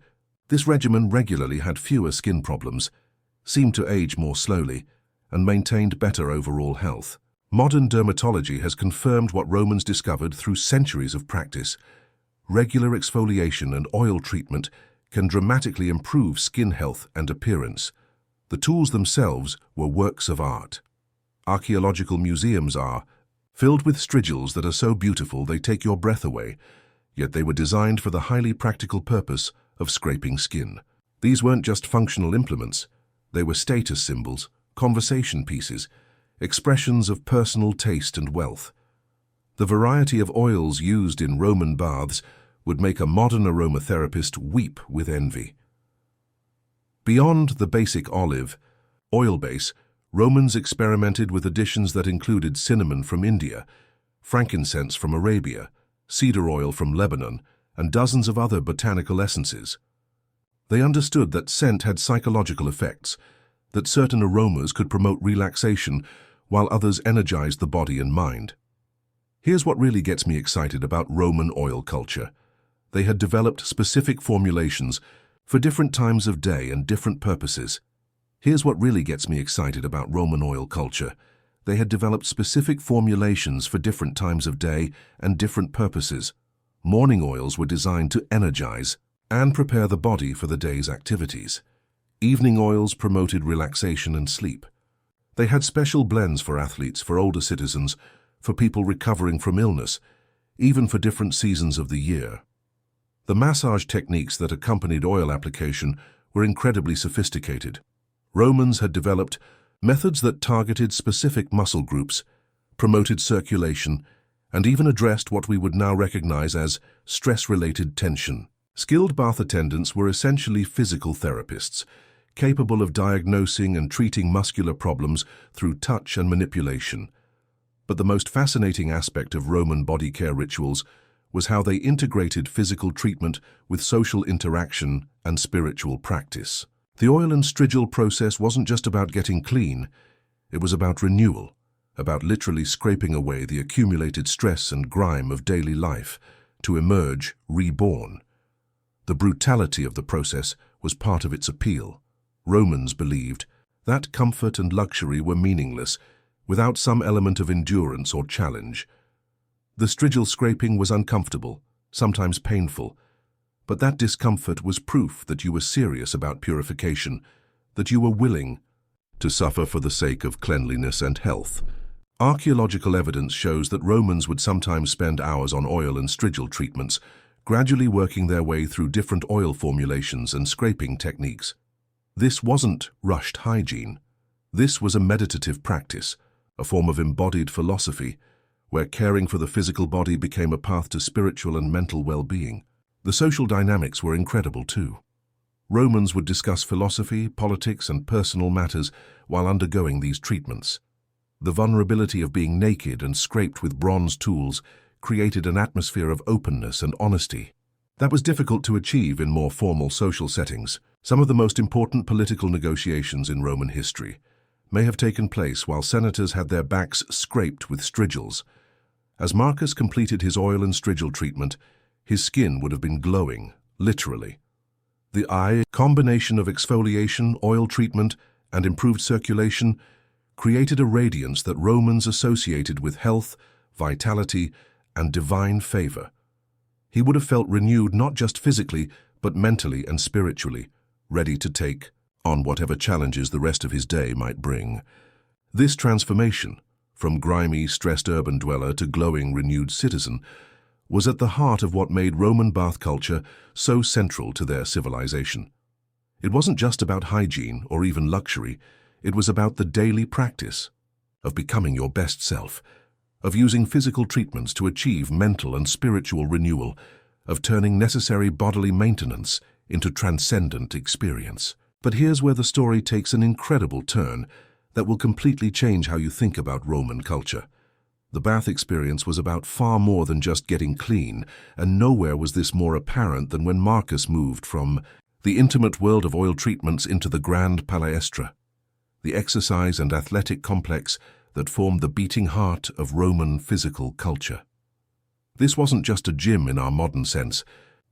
A: this regimen regularly had fewer skin problems, seemed to age more slowly, and maintained better overall health. Modern dermatology has confirmed what Romans discovered through centuries of practice. Regular exfoliation and oil treatment can dramatically improve skin health and appearance. The tools themselves were works of art. Archaeological museums are filled with strigils that are so beautiful they take your breath away, yet they were designed for the highly practical purpose of scraping skin. These weren't just functional implements. They were status symbols, conversation pieces, expressions of personal taste and wealth. The variety of oils used in Roman baths would make a modern aromatherapist weep with envy. Beyond the basic olive oil base, Romans experimented with additions that included cinnamon from India, frankincense from Arabia, cedar oil from Lebanon, and dozens of other botanical essences. They understood that scent had psychological effects, that certain aromas could promote relaxation while others energized the body and mind. Here's what really gets me excited about Roman oil culture. They had developed specific formulations for different times of day and different purposes. Here's what really gets me excited about Roman oil culture. They had developed specific formulations for different times of day and different purposes. Morning oils were designed to energize and prepare the body for the day's activities. Evening oils promoted relaxation and sleep. They had special blends for athletes, for older citizens, for people recovering from illness, even for different seasons of the year. The massage techniques that accompanied oil application were incredibly sophisticated. Romans had developed methods that targeted specific muscle groups, promoted circulation, and even addressed what we would now recognize as stress-related tension. Skilled bath attendants were essentially physical therapists, capable of diagnosing and treating muscular problems through touch and manipulation. But the most fascinating aspect of Roman body care rituals was how they integrated physical treatment with social interaction and spiritual practice. The oil and strigil process wasn't just about getting clean, it was about renewal, about literally scraping away the accumulated stress and grime of daily life to emerge reborn. The brutality of the process was part of its appeal. Romans believed that comfort and luxury were meaningless without some element of endurance or challenge. The strigil scraping was uncomfortable, sometimes painful, but that discomfort was proof that you were serious about purification, that you were willing to suffer for the sake of cleanliness and health. Archaeological evidence shows that Romans would sometimes spend hours on oil and strigil treatments, gradually working their way through different oil formulations and scraping techniques. This wasn't rushed hygiene. This was a meditative practice, a form of embodied philosophy, where caring for the physical body became a path to spiritual and mental well-being. The social dynamics were incredible too. Romans would discuss philosophy, politics, and personal matters while undergoing these treatments. The vulnerability of being naked and scraped with bronze tools created an atmosphere of openness and honesty. That was difficult to achieve in more formal social settings. Some of the most important political negotiations in Roman history may have taken place while senators had their backs scraped with strigils. As Marcus completed his oil and strigil treatment, his skin would have been glowing, literally. The combination of exfoliation, oil treatment, and improved circulation created a radiance that Romans associated with health, vitality, and divine favor. He would have felt renewed not just physically, but mentally and spiritually, ready to take on whatever challenges the rest of his day might bring. This transformation, from grimy, stressed urban dweller to glowing, renewed citizen, was at the heart of what made Roman bath culture so central to their civilization. It wasn't just about hygiene or even luxury, it was about the daily practice of becoming your best self, of using physical treatments to achieve mental and spiritual renewal, of turning necessary bodily maintenance into transcendent experience. But here's where the story takes an incredible turn that will completely change how you think about Roman culture. The bath experience was about far more than just getting clean, and nowhere was this more apparent than when Marcus moved from the intimate world of oil treatments into the grand palestra, the exercise and athletic complex that formed the beating heart of Roman physical culture. This wasn't just a gym in our modern sense.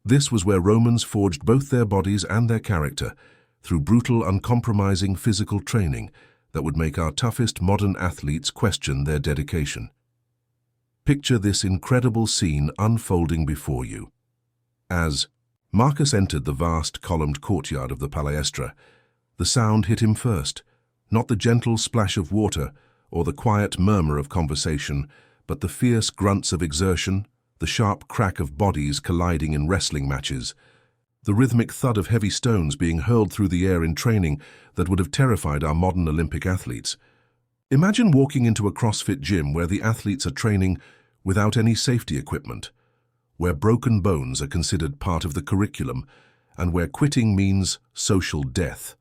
A: This was where Romans forged both their bodies and their character through brutal, uncompromising physical training that would make our toughest modern athletes question their dedication. Picture this incredible scene unfolding before you. As Marcus entered the vast columned courtyard of the palestra, the sound hit him first, not the gentle splash of water or the quiet murmur of conversation, but the fierce grunts of exertion, the sharp crack of bodies colliding in wrestling matches, the rhythmic thud of heavy stones being hurled through the air in training that would have terrified our modern Olympic athletes. Imagine walking into a CrossFit gym where the athletes are training without any safety equipment, where broken bones are considered part of the curriculum, and where quitting means social death.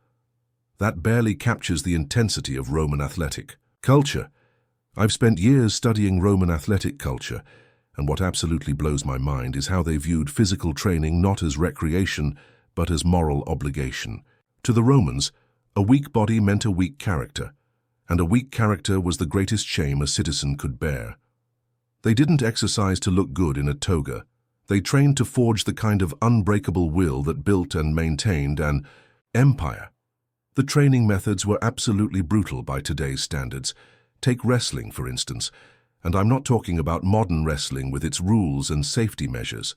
A: That barely captures the intensity of Roman athletic culture. I've spent years studying Roman athletic culture, and what absolutely blows my mind is how they viewed physical training not as recreation, but as moral obligation. To the Romans, a weak body meant a weak character, and a weak character was the greatest shame a citizen could bear. They didn't exercise to look good in a toga. They trained to forge the kind of unbreakable will that built and maintained an empire. The training methods were absolutely brutal by today's standards. Take wrestling, for instance, and I'm not talking about modern wrestling with its rules and safety measures.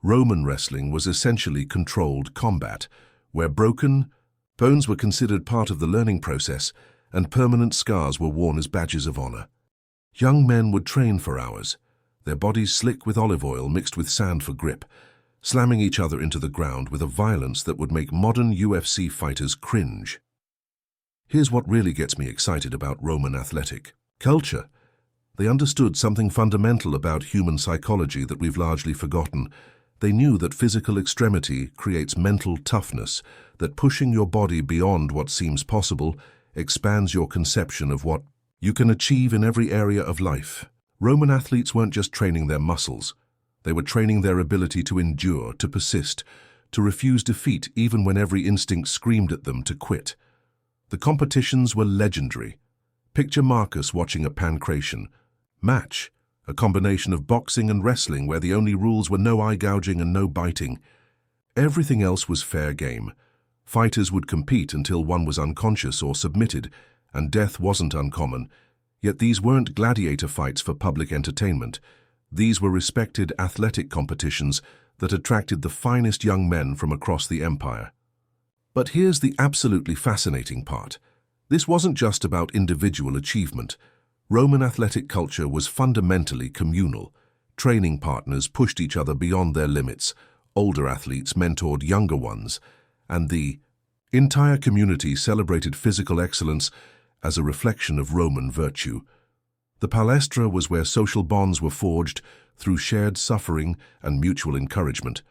A: Roman wrestling was essentially controlled combat, where broken bones were considered part of the learning process, and permanent scars were worn as badges of honor. Young men would train for hours, their bodies slick with olive oil mixed with sand for grip, slamming each other into the ground with a violence that would make modern UFC fighters cringe. Here's what really gets me excited about Roman athletic culture. They understood something fundamental about human psychology that we've largely forgotten. They knew that physical extremity creates mental toughness, that pushing your body beyond what seems possible expands your conception of what you can achieve in every area of life. Roman athletes weren't just training their muscles. They were training their ability to endure, to persist, to refuse defeat even when every instinct screamed at them to quit. The competitions were legendary. Picture Marcus watching a pancration match, a combination of boxing and wrestling where the only rules were no eye gouging and no biting. Everything else was fair game. Fighters would compete until one was unconscious or submitted, and death wasn't uncommon. Yet these weren't gladiator fights for public entertainment. These were respected athletic competitions that attracted the finest young men from across the empire. But here's the absolutely fascinating part. This wasn't just about individual achievement. Roman athletic culture was fundamentally communal. Training partners pushed each other beyond their limits. Older athletes mentored younger ones, and the entire community celebrated physical excellence as a reflection of Roman virtue. The palestra was where social bonds were forged through shared suffering and mutual encouragement.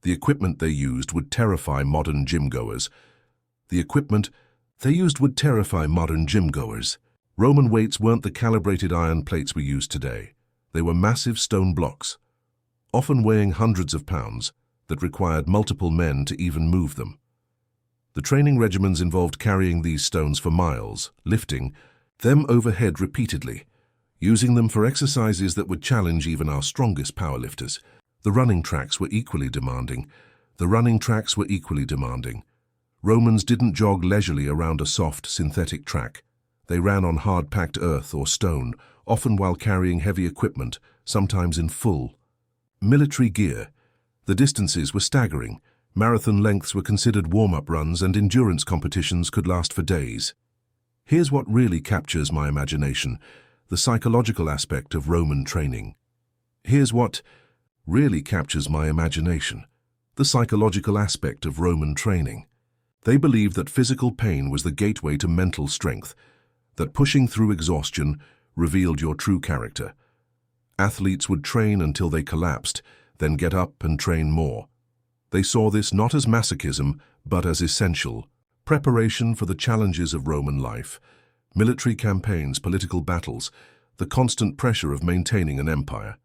A: The equipment they used would terrify modern gym-goers. Roman weights weren't the calibrated iron plates we use today. They were massive stone blocks, often weighing hundreds of pounds, that required multiple men to even move them. The training regimens involved carrying these stones for miles, lifting them overhead repeatedly, using them for exercises that would challenge even our strongest powerlifters. The running tracks were equally demanding. Romans didn't jog leisurely around a soft, synthetic track. They ran on hard-packed earth or stone, often while carrying heavy equipment, sometimes in full military gear. The distances were staggering. Marathon lengths were considered warm-up runs, and endurance competitions could last for days. Here's what really captures my imagination: the psychological aspect of Roman training. The psychological aspect of Roman training. They believed that physical pain was the gateway to mental strength, that pushing through exhaustion revealed your true character. Athletes would train until they collapsed, then get up and train more. They saw this not as masochism, but as essential preparation for the challenges of Roman life: military campaigns, political battles, the constant pressure of maintaining an empire.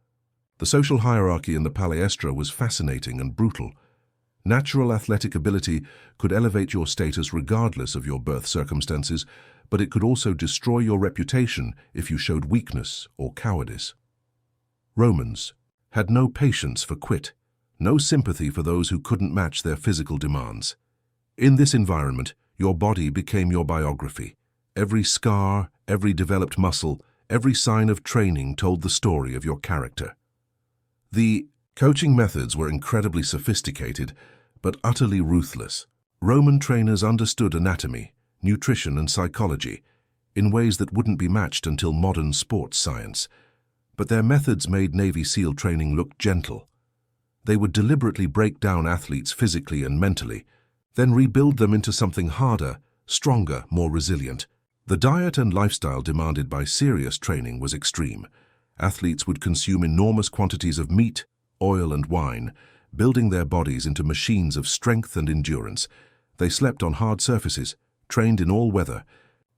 A: The social hierarchy in the palestra was fascinating and brutal. Natural athletic ability could elevate your status regardless of your birth circumstances, but it could also destroy your reputation if you showed weakness or cowardice. Romans had no patience for quit, no sympathy for those who couldn't match their physical demands. In this environment, your body became your biography. Every scar, every developed muscle, every sign of training told the story of your character. The coaching methods were incredibly sophisticated, but utterly ruthless. Roman trainers understood anatomy, nutrition, and psychology in ways that wouldn't be matched until modern sports science. But their methods made Navy SEAL training look gentle. They would deliberately break down athletes physically and mentally, then rebuild them into something harder, stronger, more resilient. The diet and lifestyle demanded by serious training was extreme. Athletes would consume enormous quantities of meat, oil, and wine, building their bodies into machines of strength and endurance. They slept on hard surfaces, trained in all weather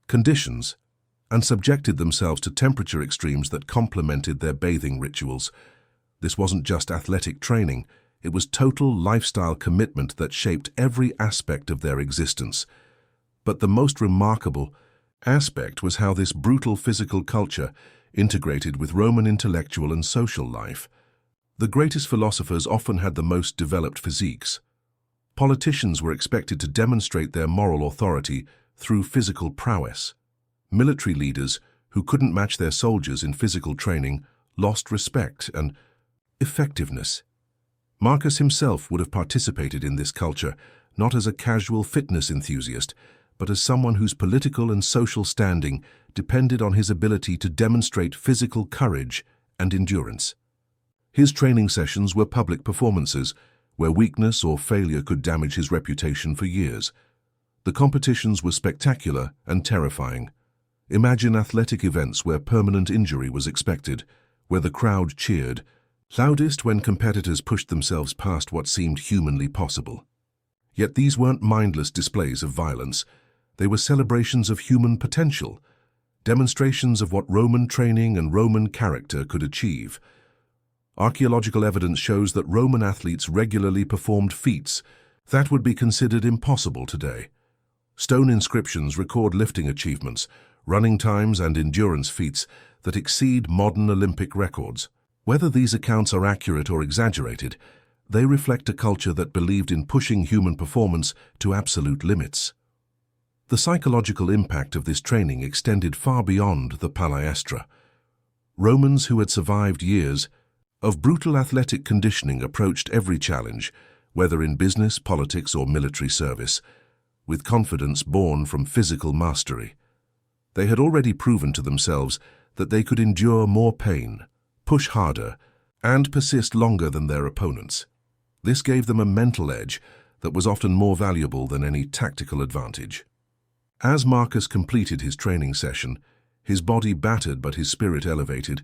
A: conditions, and subjected themselves to temperature extremes that complemented their bathing rituals. This wasn't just athletic training, it was total lifestyle commitment that shaped every aspect of their existence. But the most remarkable aspect was how this brutal physical culture integrated with Roman intellectual and social life. The greatest philosophers often had the most developed physiques. Politicians were expected to demonstrate their moral authority through physical prowess. Military leaders, who couldn't match their soldiers in physical training, lost respect and effectiveness. Marcus himself would have participated in this culture, not as a casual fitness enthusiast, but as someone whose political and social standing depended on his ability to demonstrate physical courage and endurance. His training sessions were public performances, where weakness or failure could damage his reputation for years. The competitions were spectacular and terrifying. Imagine athletic events where permanent injury was expected, where the crowd cheered, loudest when competitors pushed themselves past what seemed humanly possible. Yet these weren't mindless displays of violence. They were celebrations of human potential, demonstrations of what Roman training and Roman character could achieve. Archaeological evidence shows that Roman athletes regularly performed feats that would be considered impossible today. Stone inscriptions record lifting achievements, running times, and endurance feats that exceed modern Olympic records. Whether these accounts are accurate or exaggerated, they reflect a culture that believed in pushing human performance to absolute limits. The psychological impact of this training extended far beyond the palestra. Romans who had survived years of brutal athletic conditioning approached every challenge, whether in business, politics, or military service, with confidence born from physical mastery. They had already proven to themselves that they could endure more pain, push harder, and persist longer than their opponents. This gave them a mental edge that was often more valuable than any tactical advantage. As Marcus completed his training session, his body battered but his spirit elevated,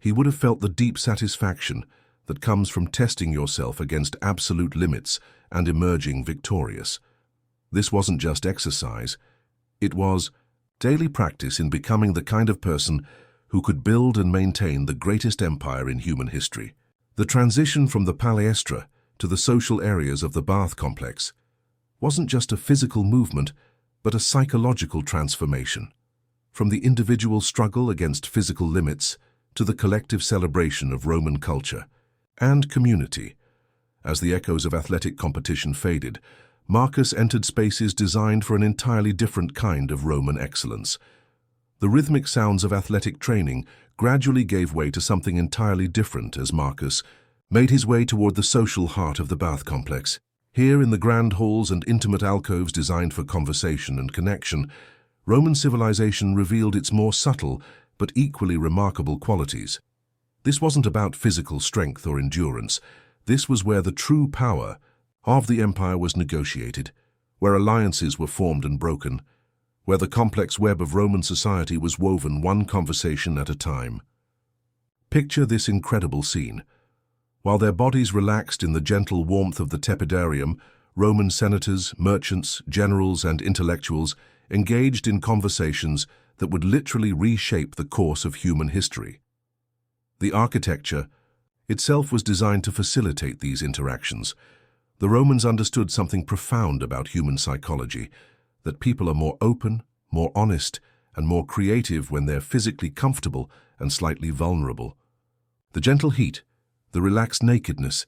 A: he would have felt the deep satisfaction that comes from testing yourself against absolute limits and emerging victorious. This wasn't just exercise, it was daily practice in becoming the kind of person who could build and maintain the greatest empire in human history. The transition from the palestra to the social areas of the bath complex wasn't just a physical movement, but a psychological transformation. From the individual struggle against physical limits to the collective celebration of Roman culture and community. As the echoes of athletic competition faded, Marcus entered spaces designed for an entirely different kind of Roman excellence. The rhythmic sounds of athletic training gradually gave way to something entirely different as Marcus made his way toward the social heart of the bath complex. Here, in the grand halls and intimate alcoves designed for conversation and connection, Roman civilization revealed its more subtle but equally remarkable qualities. This wasn't about physical strength or endurance. This was where the true power of the empire was negotiated, where alliances were formed and broken, where the complex web of Roman society was woven one conversation at a time. Picture this incredible scene. While their bodies relaxed in the gentle warmth of the tepidarium, Roman senators, merchants, generals, and intellectuals engaged in conversations that would literally reshape the course of human history. The architecture itself was designed to facilitate these interactions. The Romans understood something profound about human psychology, that people are more open, more honest, and more creative when they're physically comfortable and slightly vulnerable. The gentle heat, the relaxed nakedness,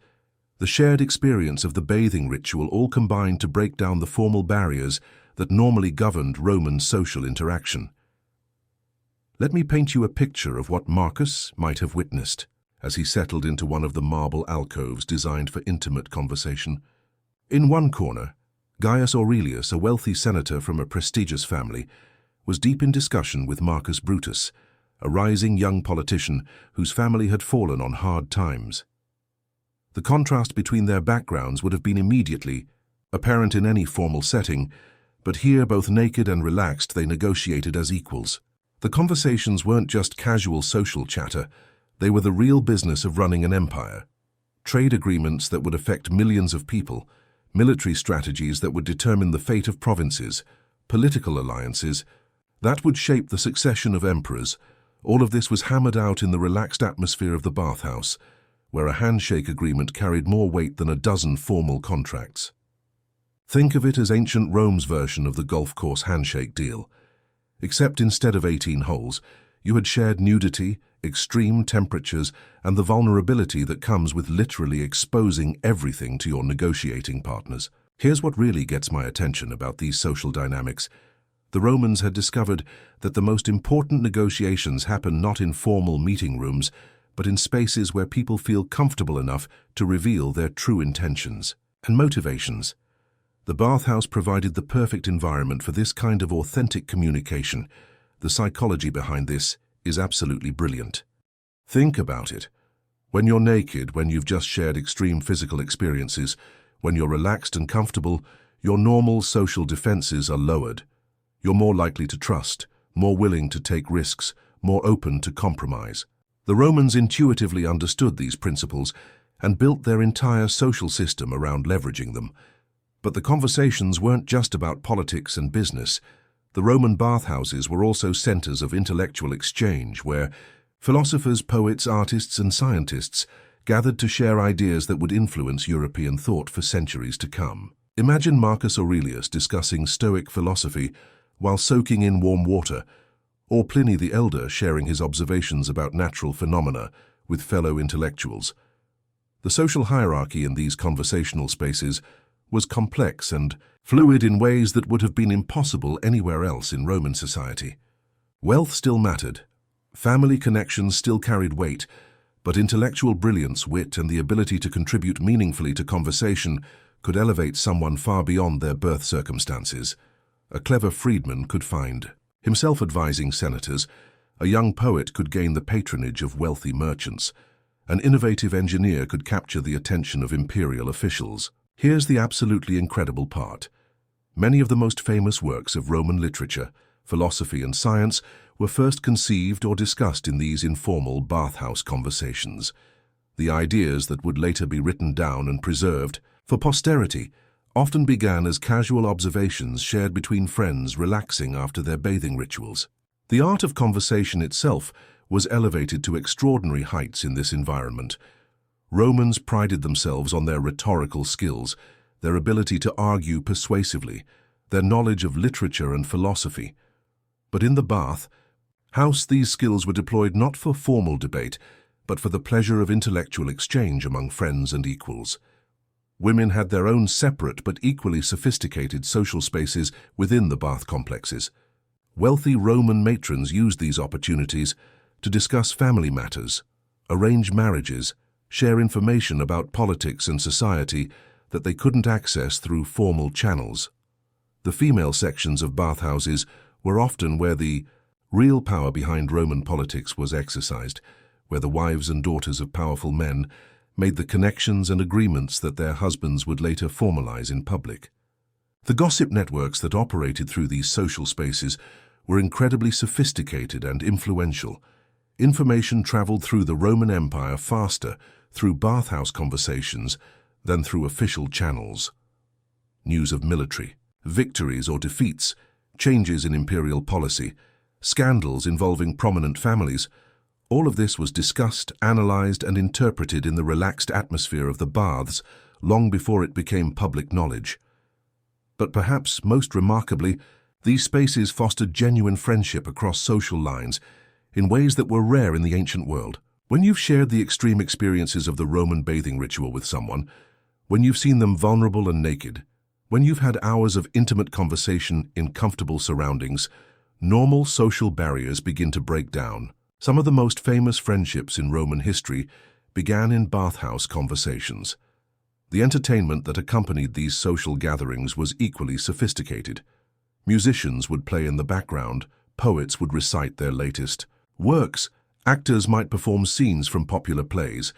A: the shared experience of the bathing ritual all combined to break down the formal barriers that normally governed Roman social interaction. Let me paint you a picture of what Marcus might have witnessed as he settled into one of the marble alcoves designed for intimate conversation. In one corner, Gaius Aurelius, a wealthy senator from a prestigious family, was deep in discussion with Marcus Brutus, a rising young politician whose family had fallen on hard times. The contrast between their backgrounds would have been immediately apparent in any formal setting, but here, both naked and relaxed, they negotiated as equals. The conversations weren't just casual social chatter. They were the real business of running an empire. Trade agreements that would affect millions of people, military strategies that would determine the fate of provinces, political alliances, that would shape the succession of emperors. All of this was hammered out in the relaxed atmosphere of the bathhouse, where a handshake agreement carried more weight than a dozen formal contracts. Think of it as ancient Rome's version of the golf course handshake deal. Except instead of 18 holes, you had shared nudity, extreme temperatures, and the vulnerability that comes with literally exposing everything to your negotiating partners. Here's what really gets my attention about these social dynamics. The Romans had discovered that the most important negotiations happen not in formal meeting rooms, but in spaces where people feel comfortable enough to reveal their true intentions and motivations. The bathhouse provided the perfect environment for this kind of authentic communication. The psychology behind this is absolutely brilliant. Think about it. When you're naked, when you've just shared extreme physical experiences, when you're relaxed and comfortable, your normal social defenses are lowered. You're more likely to trust, more willing to take risks, more open to compromise. The Romans intuitively understood these principles and built their entire social system around leveraging them. But the conversations weren't just about politics and business. The Roman bathhouses were also centers of intellectual exchange, where philosophers, poets, artists, and scientists gathered to share ideas that would influence European thought for centuries to come. Imagine Marcus Aurelius discussing Stoic philosophy while soaking in warm water, or Pliny the Elder sharing his observations about natural phenomena with fellow intellectuals. The social hierarchy in these conversational spaces was complex and fluid in ways that would have been impossible anywhere else in Roman society. Wealth still mattered, family connections still carried weight, but intellectual brilliance, wit, and the ability to contribute meaningfully to conversation could elevate someone far beyond their birth circumstances. A clever freedman could find himself advising senators, a young poet could gain the patronage of wealthy merchants, an innovative engineer could capture the attention of imperial officials. Here's the absolutely incredible part. Many of the most famous works of Roman literature, philosophy, and science were first conceived or discussed in these informal bathhouse conversations. The ideas that would later be written down and preserved for posterity often began as casual observations shared between friends relaxing after their bathing rituals. The art of conversation itself was elevated to extraordinary heights in this environment. Romans prided themselves on their rhetorical skills, their ability to argue persuasively, their knowledge of literature and philosophy. But in the bathhouse, these skills were deployed not for formal debate, but for the pleasure of intellectual exchange among friends and equals. Women had their own separate but equally sophisticated social spaces within the bath complexes. Wealthy Roman matrons used these opportunities to discuss family matters, arrange marriages, share information about politics and society that they couldn't access through formal channels. The female sections of bathhouses were often where the real power behind Roman politics was exercised, where the wives and daughters of powerful men made the connections and agreements that their husbands would later formalize in public. The gossip networks that operated through these social spaces were incredibly sophisticated and influential. Information traveled through the Roman Empire faster through bathhouse conversations than through official channels. News of military victories or defeats, changes in imperial policy, scandals involving prominent families, all of this was discussed, analyzed, and interpreted in the relaxed atmosphere of the baths long before it became public knowledge. But perhaps most remarkably, these spaces fostered genuine friendship across social lines in ways that were rare in the ancient world. When you've shared the extreme experiences of the Roman bathing ritual with someone, when you've seen them vulnerable and naked, when you've had hours of intimate conversation in comfortable surroundings, normal social barriers begin to break down. Some of the most famous friendships in Roman history began in bathhouse conversations. The entertainment that accompanied these social gatherings was equally sophisticated. Musicians would play in the background, poets would recite their latest works, actors might perform scenes from popular plays.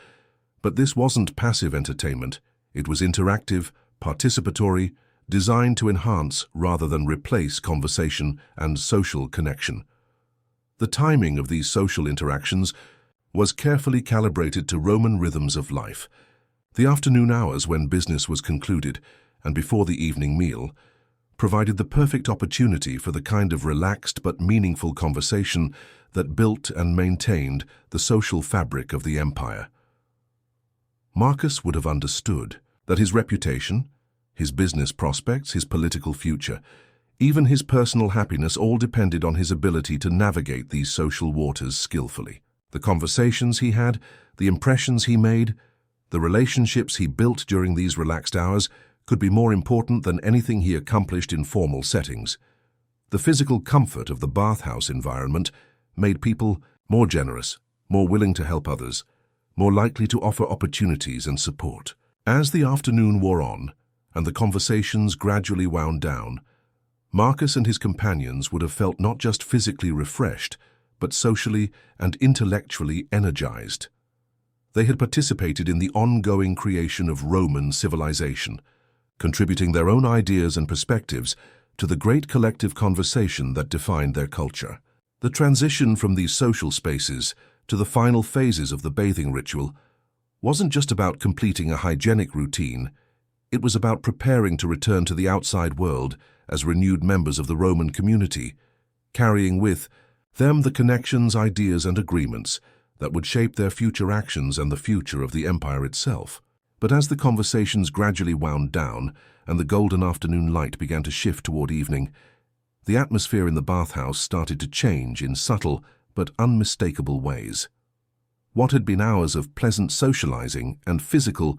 A: But this wasn't passive entertainment. It was interactive, participatory, designed to enhance rather than replace conversation and social connection. The timing of these social interactions was carefully calibrated to Roman rhythms of life. The afternoon hours, when business was concluded and before the evening meal, provided the perfect opportunity for the kind of relaxed but meaningful conversation that built and maintained the social fabric of the empire. Marcus would have understood that his reputation, his business prospects, his political future, even his personal happiness all depended on his ability to navigate these social waters skillfully. The conversations he had, the impressions he made, the relationships he built during these relaxed hours could be more important than anything he accomplished in formal settings. The physical comfort of the bathhouse environment made people more generous, more willing to help others, more likely to offer opportunities and support. As the afternoon wore on and the conversations gradually wound down, Marcus and his companions would have felt not just physically refreshed, but socially and intellectually energized. They had participated in the ongoing creation of Roman civilization, contributing their own ideas and perspectives to the great collective conversation that defined their culture. The transition from these social spaces to the final phases of the bathing ritual wasn't just about completing a hygienic routine, it was about preparing to return to the outside world as renewed members of the Roman community, carrying with them the connections, ideas, and agreements that would shape their future actions and the future of the empire itself. But as the conversations gradually wound down and the golden afternoon light began to shift toward evening, the atmosphere in the bathhouse started to change in subtle but unmistakable ways. What had been hours of pleasant socializing and physical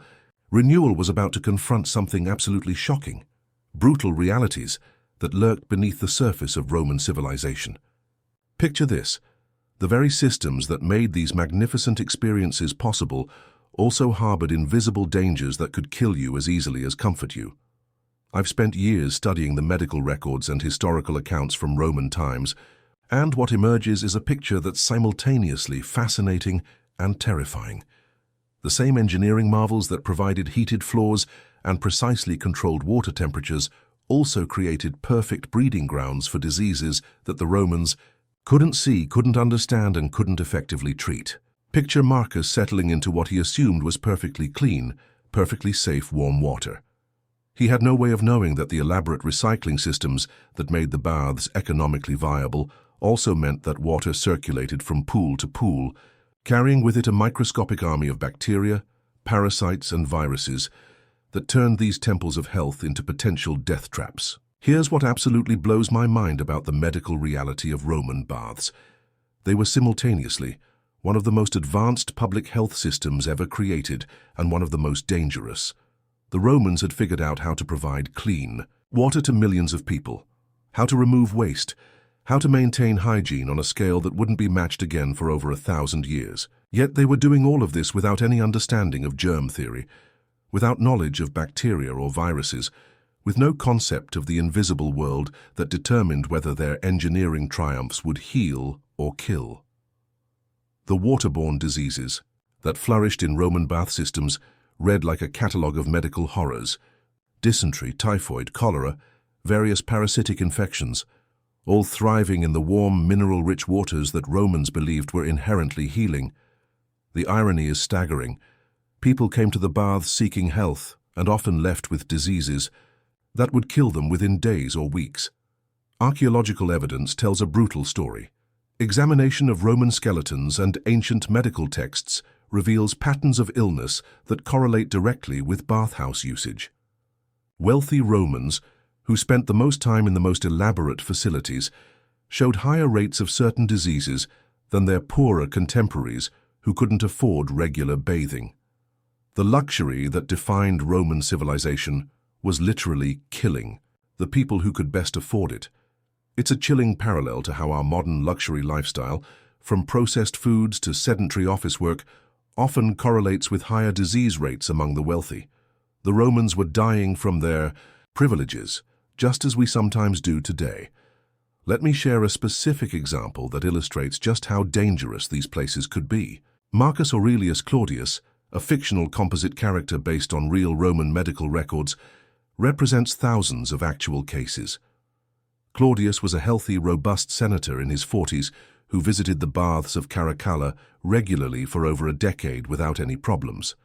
A: renewal was about to confront something absolutely shocking, brutal realities that lurked beneath the surface of Roman civilization. Picture this: the very systems that made these magnificent experiences possible also harbored invisible dangers that could kill you as easily as comfort you. I've spent years studying the medical records and historical accounts from Roman times, and what emerges is a picture that's simultaneously fascinating and terrifying. The same engineering marvels that provided heated floors and precisely controlled water temperatures also created perfect breeding grounds for diseases that the Romans couldn't see, couldn't understand, and couldn't effectively treat. Picture Marcus settling into what he assumed was perfectly clean, perfectly safe warm water. He had no way of knowing that the elaborate recycling systems that made the baths economically viable also meant that water circulated from pool to pool, carrying with it a microscopic army of bacteria, parasites, and viruses that turned these temples of health into potential death traps. Here's what absolutely blows my mind about the medical reality of Roman baths. They were simultaneously one of the most advanced public health systems ever created and one of the most dangerous. The Romans had figured out how to provide clean water to millions of people, how to remove waste, how to maintain hygiene on a scale that wouldn't be matched again for over 1,000 years. Yet they were doing all of this without any understanding of germ theory, without knowledge of bacteria or viruses, with no concept of the invisible world that determined whether their engineering triumphs would heal or kill. The waterborne diseases that flourished in Roman bath systems read like a catalogue of medical horrors: dysentery, typhoid, cholera, various parasitic infections, all thriving in the warm, mineral-rich waters that Romans believed were inherently healing. The irony is staggering. People came to the baths seeking health and often left with diseases that would kill them within days or weeks. Archaeological evidence tells a brutal story. Examination of Roman skeletons and ancient medical texts reveals patterns of illness that correlate directly with bathhouse usage. Wealthy Romans, who spent the most time in the most elaborate facilities, showed higher rates of certain diseases than their poorer contemporaries who couldn't afford regular bathing. The luxury that defined Roman civilization was literally killing the people who could best afford it. It's a chilling parallel to how our modern luxury lifestyle, from processed foods to sedentary office work, often correlates with higher disease rates among the wealthy. The Romans were dying from their privileges, just as we sometimes do today. Let me share a specific example that illustrates just how dangerous these places could be. Marcus Aurelius Claudius, a fictional composite character based on real Roman medical records, represents thousands of actual cases. Claudius was a healthy, robust senator in his 40s who visited the baths of Caracalla regularly for over a decade without any problems.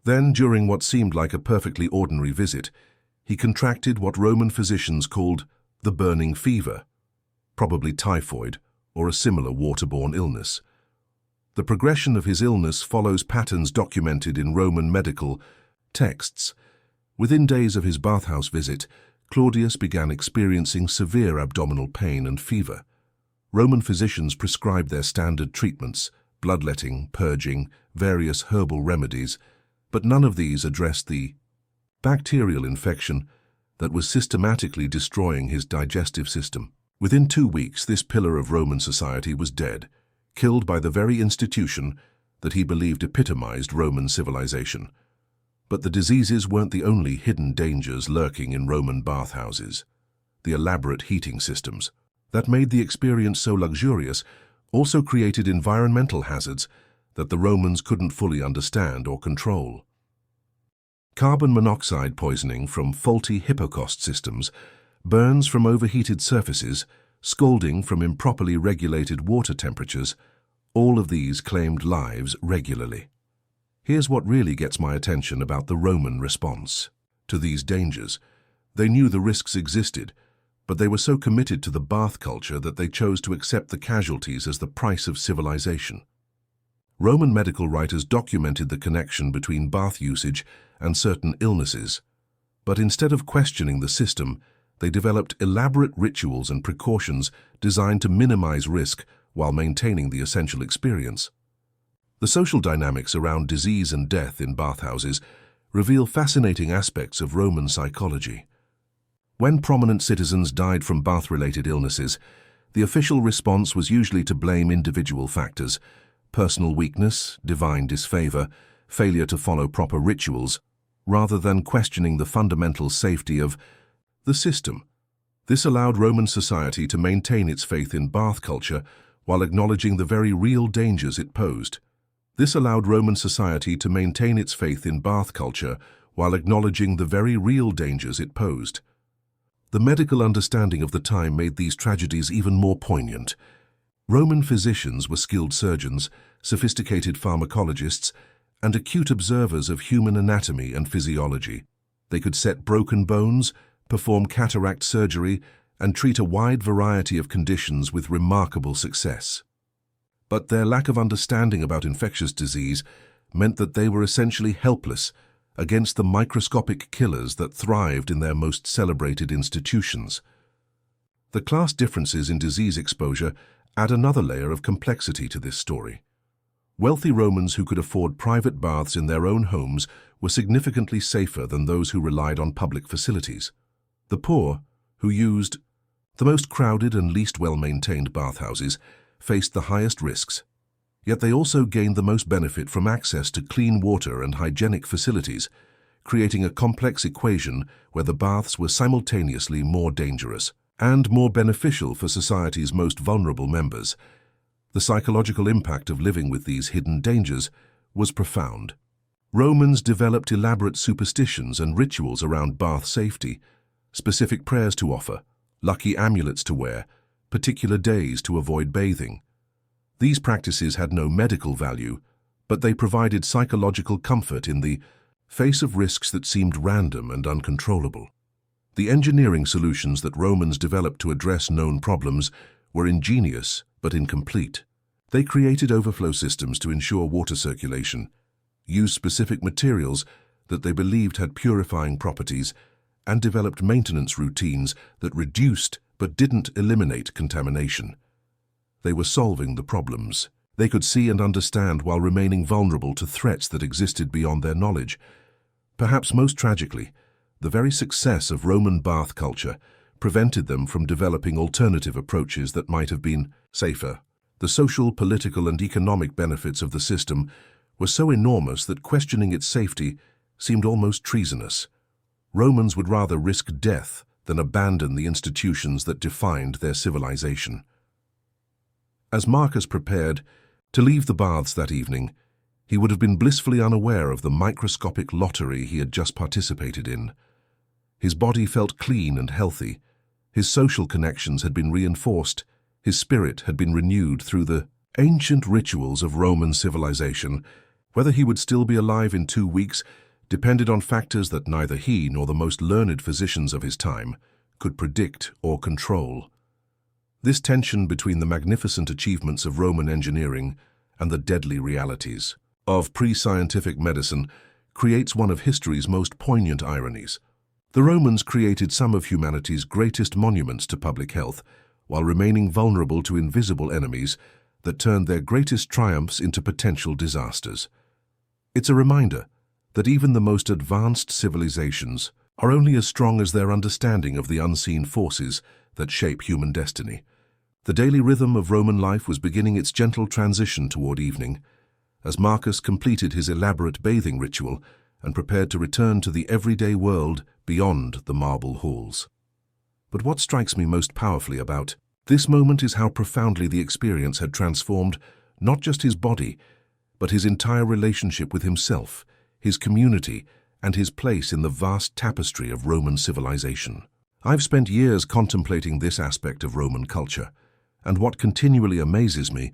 A: Then, during what seemed like a perfectly ordinary visit, he contracted what Roman physicians called the burning fever, probably typhoid or a similar waterborne illness. The progression of his illness follows patterns documented in Roman medical texts. Within days of his bathhouse visit, Claudius began experiencing severe abdominal pain and fever. Roman physicians prescribed their standard treatments, bloodletting, purging, various herbal remedies, but none of these addressed the bacterial infection that was systematically destroying his digestive system. Within 2 weeks, this pillar of Roman society was dead, killed by the very institution that he believed epitomized Roman civilization. But the diseases weren't the only hidden dangers lurking in Roman bathhouses. The elaborate heating systems that made the experience so luxurious also created environmental hazards that the Romans couldn't fully understand or control. Carbon monoxide poisoning from faulty hypocaust systems, burns from overheated surfaces, scalding from improperly regulated water temperatures, all of these claimed lives regularly. Here's what really gets my attention about the Roman response to these dangers. They knew the risks existed, but they were so committed to the bath culture that they chose to accept the casualties as the price of civilization. Roman medical writers documented the connection between bath usage and certain illnesses, but instead of questioning the system, they developed elaborate rituals and precautions designed to minimize risk while maintaining the essential experience. The social dynamics around disease and death in bathhouses reveal fascinating aspects of Roman psychology. When prominent citizens died from bath-related illnesses, the official response was usually to blame individual factors: personal weakness, divine disfavor, failure to follow proper rituals, rather than questioning the fundamental safety of the system. This allowed Roman society to maintain its faith in bath culture while acknowledging the very real dangers it posed. The medical understanding of the time made these tragedies even more poignant. Roman physicians were skilled surgeons, sophisticated pharmacologists, and acute observers of human anatomy and physiology. They could set broken bones, perform cataract surgery, and treat a wide variety of conditions with remarkable success. But their lack of understanding about infectious disease meant that they were essentially helpless against the microscopic killers that thrived in their most celebrated institutions. The class differences in disease exposure add another layer of complexity to this story. Wealthy Romans who could afford private baths in their own homes were significantly safer than those who relied on public facilities. The poor, who used the most crowded and least well-maintained bathhouses, faced the highest risks, yet they also gained the most benefit from access to clean water and hygienic facilities, creating a complex equation where the baths were simultaneously more dangerous and more beneficial for society's most vulnerable members. The psychological impact of living with these hidden dangers was profound. Romans developed elaborate superstitions and rituals around bath safety, specific prayers to offer, lucky amulets to wear, particular days to avoid bathing. These practices had no medical value, but they provided psychological comfort in the face of risks that seemed random and uncontrollable. The engineering solutions that Romans developed to address known problems were ingenious but incomplete. They created overflow systems to ensure water circulation, used specific materials that they believed had purifying properties, and developed maintenance routines that reduced but didn't eliminate contamination. They were solving the problems they could see and understand while remaining vulnerable to threats that existed beyond their knowledge. Perhaps most tragically, the very success of Roman bath culture prevented them from developing alternative approaches that might have been safer. The social, political, and economic benefits of the system were so enormous that questioning its safety seemed almost treasonous. Romans would rather risk death than abandon the institutions that defined their civilization. As Marcus prepared to leave the baths that evening, he would have been blissfully unaware of the microscopic lottery he had just participated in. His body felt clean and healthy, his social connections had been reinforced, His spirit had been renewed through the ancient rituals of Roman civilization. Whether he would still be alive in 2 weeks depended on factors that neither he nor the most learned physicians of his time could predict or control. This tension between the magnificent achievements of Roman engineering and the deadly realities of pre-scientific medicine creates one of history's most poignant ironies. The Romans created some of humanity's greatest monuments to public health, while remaining vulnerable to invisible enemies that turned their greatest triumphs into potential disasters. It's a reminder that even the most advanced civilizations are only as strong as their understanding of the unseen forces that shape human destiny. The daily rhythm of Roman life was beginning its gentle transition toward evening, as Marcus completed his elaborate bathing ritual and prepared to return to the everyday world beyond the marble halls. But what strikes me most powerfully about this moment is how profoundly the experience had transformed not just his body, but his entire relationship with himself, his community, and his place in the vast tapestry of Roman civilization. I've spent years contemplating this aspect of Roman culture, and what continually amazes me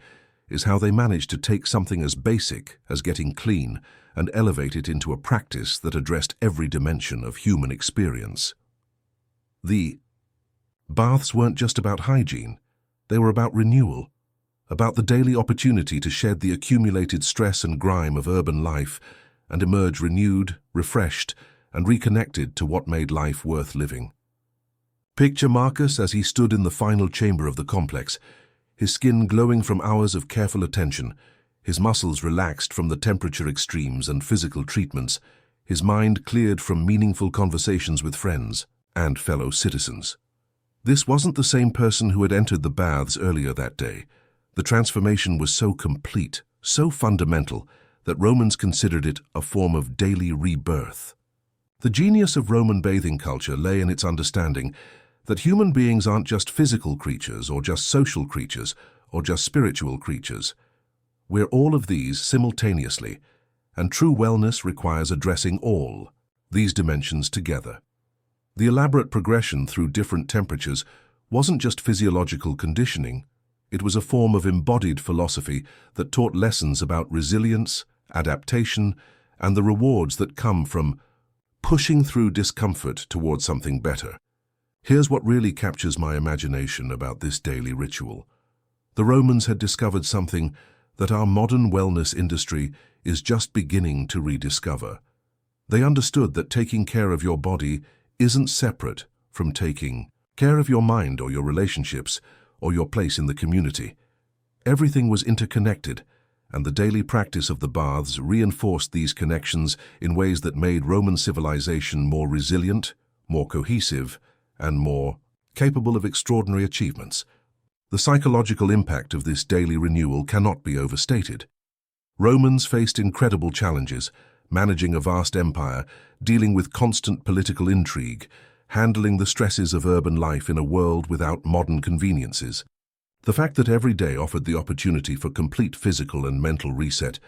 A: is how they managed to take something as basic as getting clean and elevate it into a practice that addressed every dimension of human experience. The baths weren't just about hygiene, they were about renewal, about the daily opportunity to shed the accumulated stress and grime of urban life and emerge renewed, refreshed, and reconnected to what made life worth living. Picture Marcus as he stood in the final chamber of the complex, his skin glowing from hours of careful attention, his muscles relaxed from the temperature extremes and physical treatments, his mind cleared from meaningful conversations with friends and fellow citizens. This wasn't the same person who had entered the baths earlier that day. The transformation was so complete, so fundamental, that Romans considered it a form of daily rebirth. The genius of Roman bathing culture lay in its understanding that human beings aren't just physical creatures or just social creatures or just spiritual creatures. We're all of these simultaneously, and true wellness requires addressing all these dimensions together. The elaborate progression through different temperatures wasn't just physiological conditioning, it was a form of embodied philosophy that taught lessons about resilience, adaptation, and the rewards that come from pushing through discomfort toward something better. Here's what really captures my imagination about this daily ritual. The Romans had discovered something that our modern wellness industry is just beginning to rediscover. They understood that taking care of your body isn't separate from taking care of your mind or your relationships or your place in the community. Everything was interconnected, and the daily practice of the baths reinforced these connections in ways that made Roman civilization more resilient, more cohesive, and more capable of extraordinary achievements. The psychological impact of this daily renewal cannot be overstated. Romans faced incredible challenges, managing a vast empire, dealing with constant political intrigue, handling the stresses of urban life in a world without modern conveniences. The fact that every day offered the opportunity for complete physical and mental reset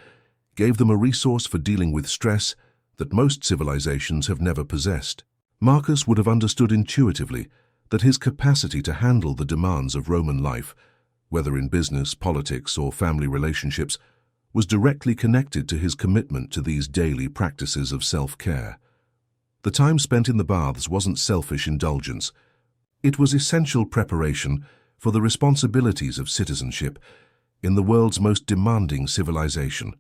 A: gave them a resource for dealing with stress that most civilizations have never possessed. Marcus would have understood intuitively that his capacity to handle the demands of Roman life, whether in business, politics, or family relationships, was directly connected to his commitment to these daily practices of self-care. The time spent in the baths wasn't selfish indulgence. It was essential preparation for the responsibilities of citizenship in the world's most demanding civilization.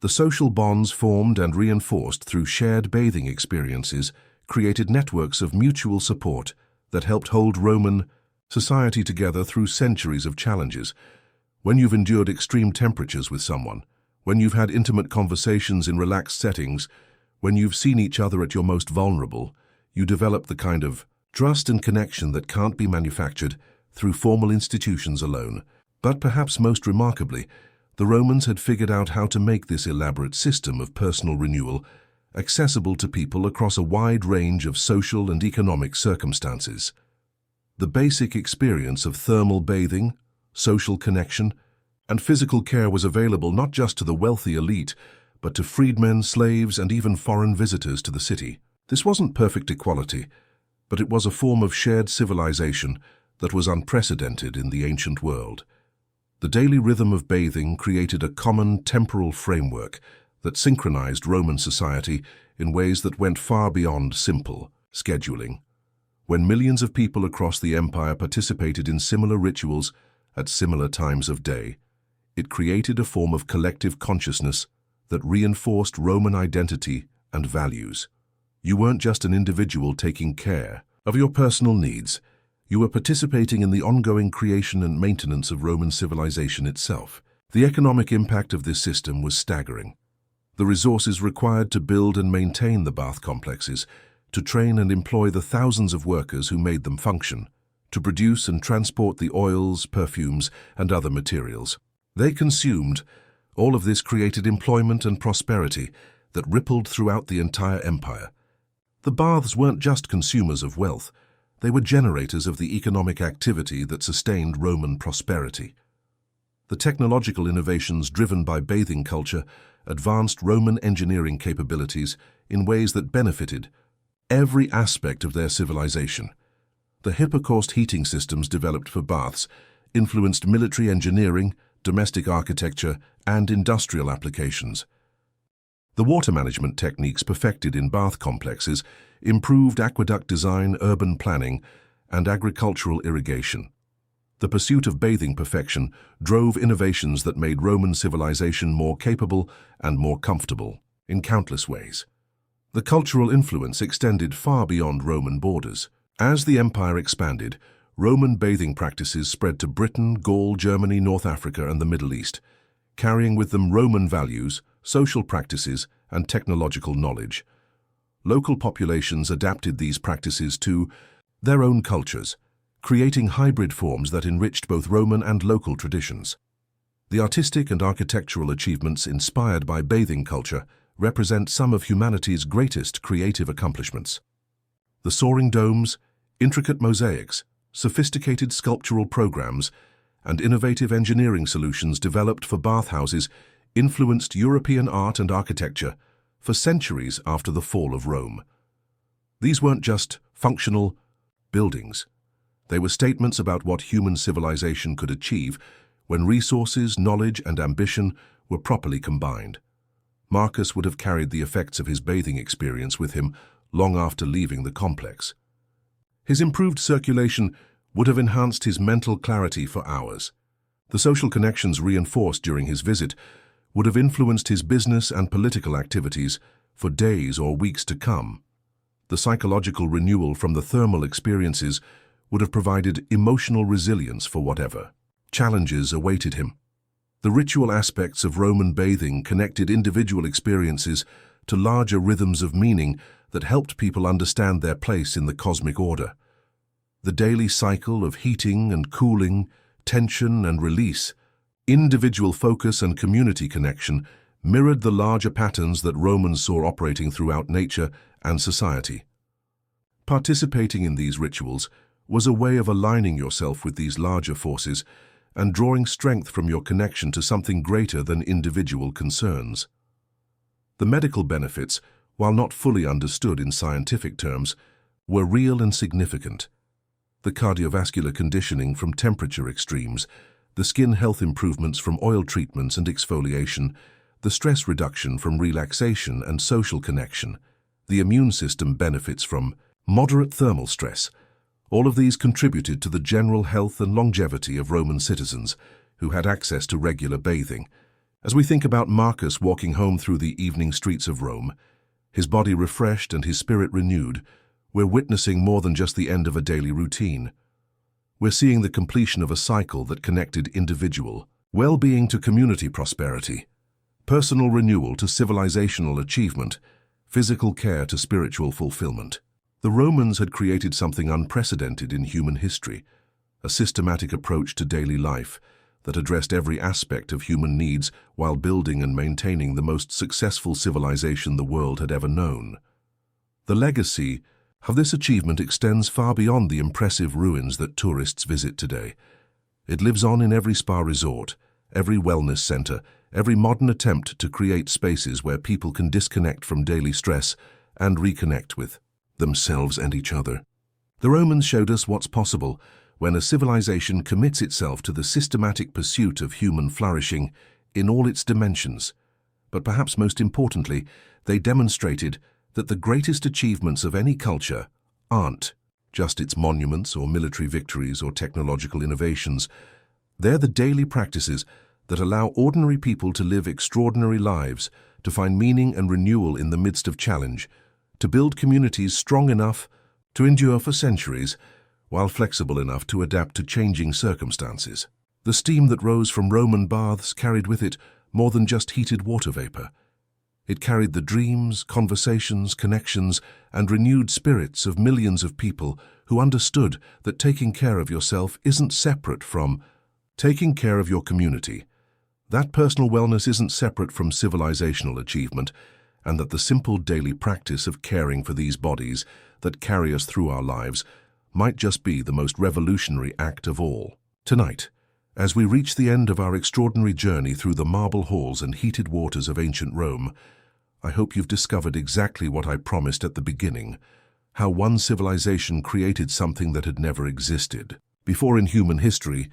A: The social bonds formed and reinforced through shared bathing experiences created networks of mutual support that helped hold Roman society together through centuries of challenges. When you've endured extreme temperatures with someone, when you've had intimate conversations in relaxed settings, when you've seen each other at your most vulnerable, you develop the kind of trust and connection that can't be manufactured through formal institutions alone. But perhaps most remarkably, the Romans had figured out how to make this elaborate system of personal renewal accessible to people across a wide range of social and economic circumstances. The basic experience of thermal bathing, social connection, and physical care was available not just to the wealthy elite, but to freedmen, slaves, and even foreign visitors to the city. This wasn't perfect equality, but it was a form of shared civilization that was unprecedented in the ancient world. The daily rhythm of bathing created a common temporal framework that synchronized Roman society in ways that went far beyond simple scheduling. When millions of people across the empire participated in similar rituals at similar times of day, it created a form of collective consciousness that reinforced Roman identity and values. You weren't just an individual taking care of your personal needs. You were participating in the ongoing creation and maintenance of Roman civilization itself. The economic impact of this system was staggering. The resources required to build and maintain the bath complexes, to train and employ the thousands of workers who made them function, to produce and transport the oils, perfumes, and other materials they consumed. All of this created employment and prosperity that rippled throughout the entire empire. The baths weren't just consumers of wealth, they were generators of the economic activity that sustained Roman prosperity. The technological innovations driven by bathing culture advanced Roman engineering capabilities in ways that benefited every aspect of their civilization. The hypercaust heating systems developed for baths influenced military engineering, domestic architecture, and industrial applications. The water management techniques perfected in bath complexes improved aqueduct design, urban planning, and agricultural irrigation. The pursuit of bathing perfection drove innovations that made Roman civilization more capable and more comfortable in countless ways. The cultural influence extended far beyond Roman borders. As the empire expanded, Roman bathing practices spread to Britain, Gaul, Germany, North Africa, and the Middle East, carrying with them Roman values, social practices, and technological knowledge. Local populations adapted these practices to their own cultures, creating hybrid forms that enriched both Roman and local traditions. The artistic and architectural achievements inspired by bathing culture represent some of humanity's greatest creative accomplishments. The soaring domes, intricate mosaics, sophisticated sculptural programs, and innovative engineering solutions developed for bathhouses influenced European art and architecture for centuries after the fall of Rome. These weren't just functional buildings. They were statements about what human civilization could achieve when resources, knowledge, and ambition were properly combined. Marcus would have carried the effects of his bathing experience with him long after leaving the complex. His improved circulation would have enhanced his mental clarity for hours. The social connections reinforced during his visit would have influenced his business and political activities for days or weeks to come. The psychological renewal from the thermal experiences would have provided emotional resilience for whatever challenges awaited him. The ritual aspects of Roman bathing connected individual experiences to larger rhythms of meaning that helped people understand their place in the cosmic order. The daily cycle of heating and cooling, tension and release, individual focus and community connection mirrored the larger patterns that Romans saw operating throughout nature and society. Participating in these rituals was a way of aligning yourself with these larger forces and drawing strength from your connection to something greater than individual concerns. The medical benefits, while not fully understood in scientific terms, were real and significant. The cardiovascular conditioning from temperature extremes, the skin health improvements from oil treatments and exfoliation, the stress reduction from relaxation and social connection, the immune system benefits from moderate thermal stress. All of these contributed to the general health and longevity of Roman citizens who had access to regular bathing. As we think about Marcus walking home through the evening streets of Rome, his body refreshed and his spirit renewed, we're witnessing more than just the end of a daily routine. We're seeing the completion of a cycle that connected individual well-being to community prosperity, personal renewal to civilizational achievement, physical care to spiritual fulfillment. The Romans had created something unprecedented in human history, a systematic approach to daily life that addressed every aspect of human needs while building and maintaining the most successful civilization the world had ever known. The legacy of this achievement extends far beyond the impressive ruins that tourists visit today. It lives on in every spa resort, every wellness center, every modern attempt to create spaces where people can disconnect from daily stress and reconnect with themselves and each other. The Romans showed us what's possible when a civilization commits itself to the systematic pursuit of human flourishing in all its dimensions. But perhaps most importantly, they demonstrated that the greatest achievements of any culture aren't just its monuments or military victories or technological innovations. They're the daily practices that allow ordinary people to live extraordinary lives, to find meaning and renewal in the midst of challenge, to build communities strong enough to endure for centuries, while flexible enough to adapt to changing circumstances. The steam that rose from Roman baths carried with it more than just heated water vapor. It carried the dreams, conversations, connections, and renewed spirits of millions of people who understood that taking care of yourself isn't separate from taking care of your community. That personal wellness isn't separate from civilizational achievement, and that the simple daily practice of caring for these bodies that carry us through our lives might just be the most revolutionary act of all. Tonight, as we reach the end of our extraordinary journey through the marble halls and heated waters of ancient Rome, I hope you've discovered exactly what I promised at the beginning, how one civilization created something that had never existed. Before in human history,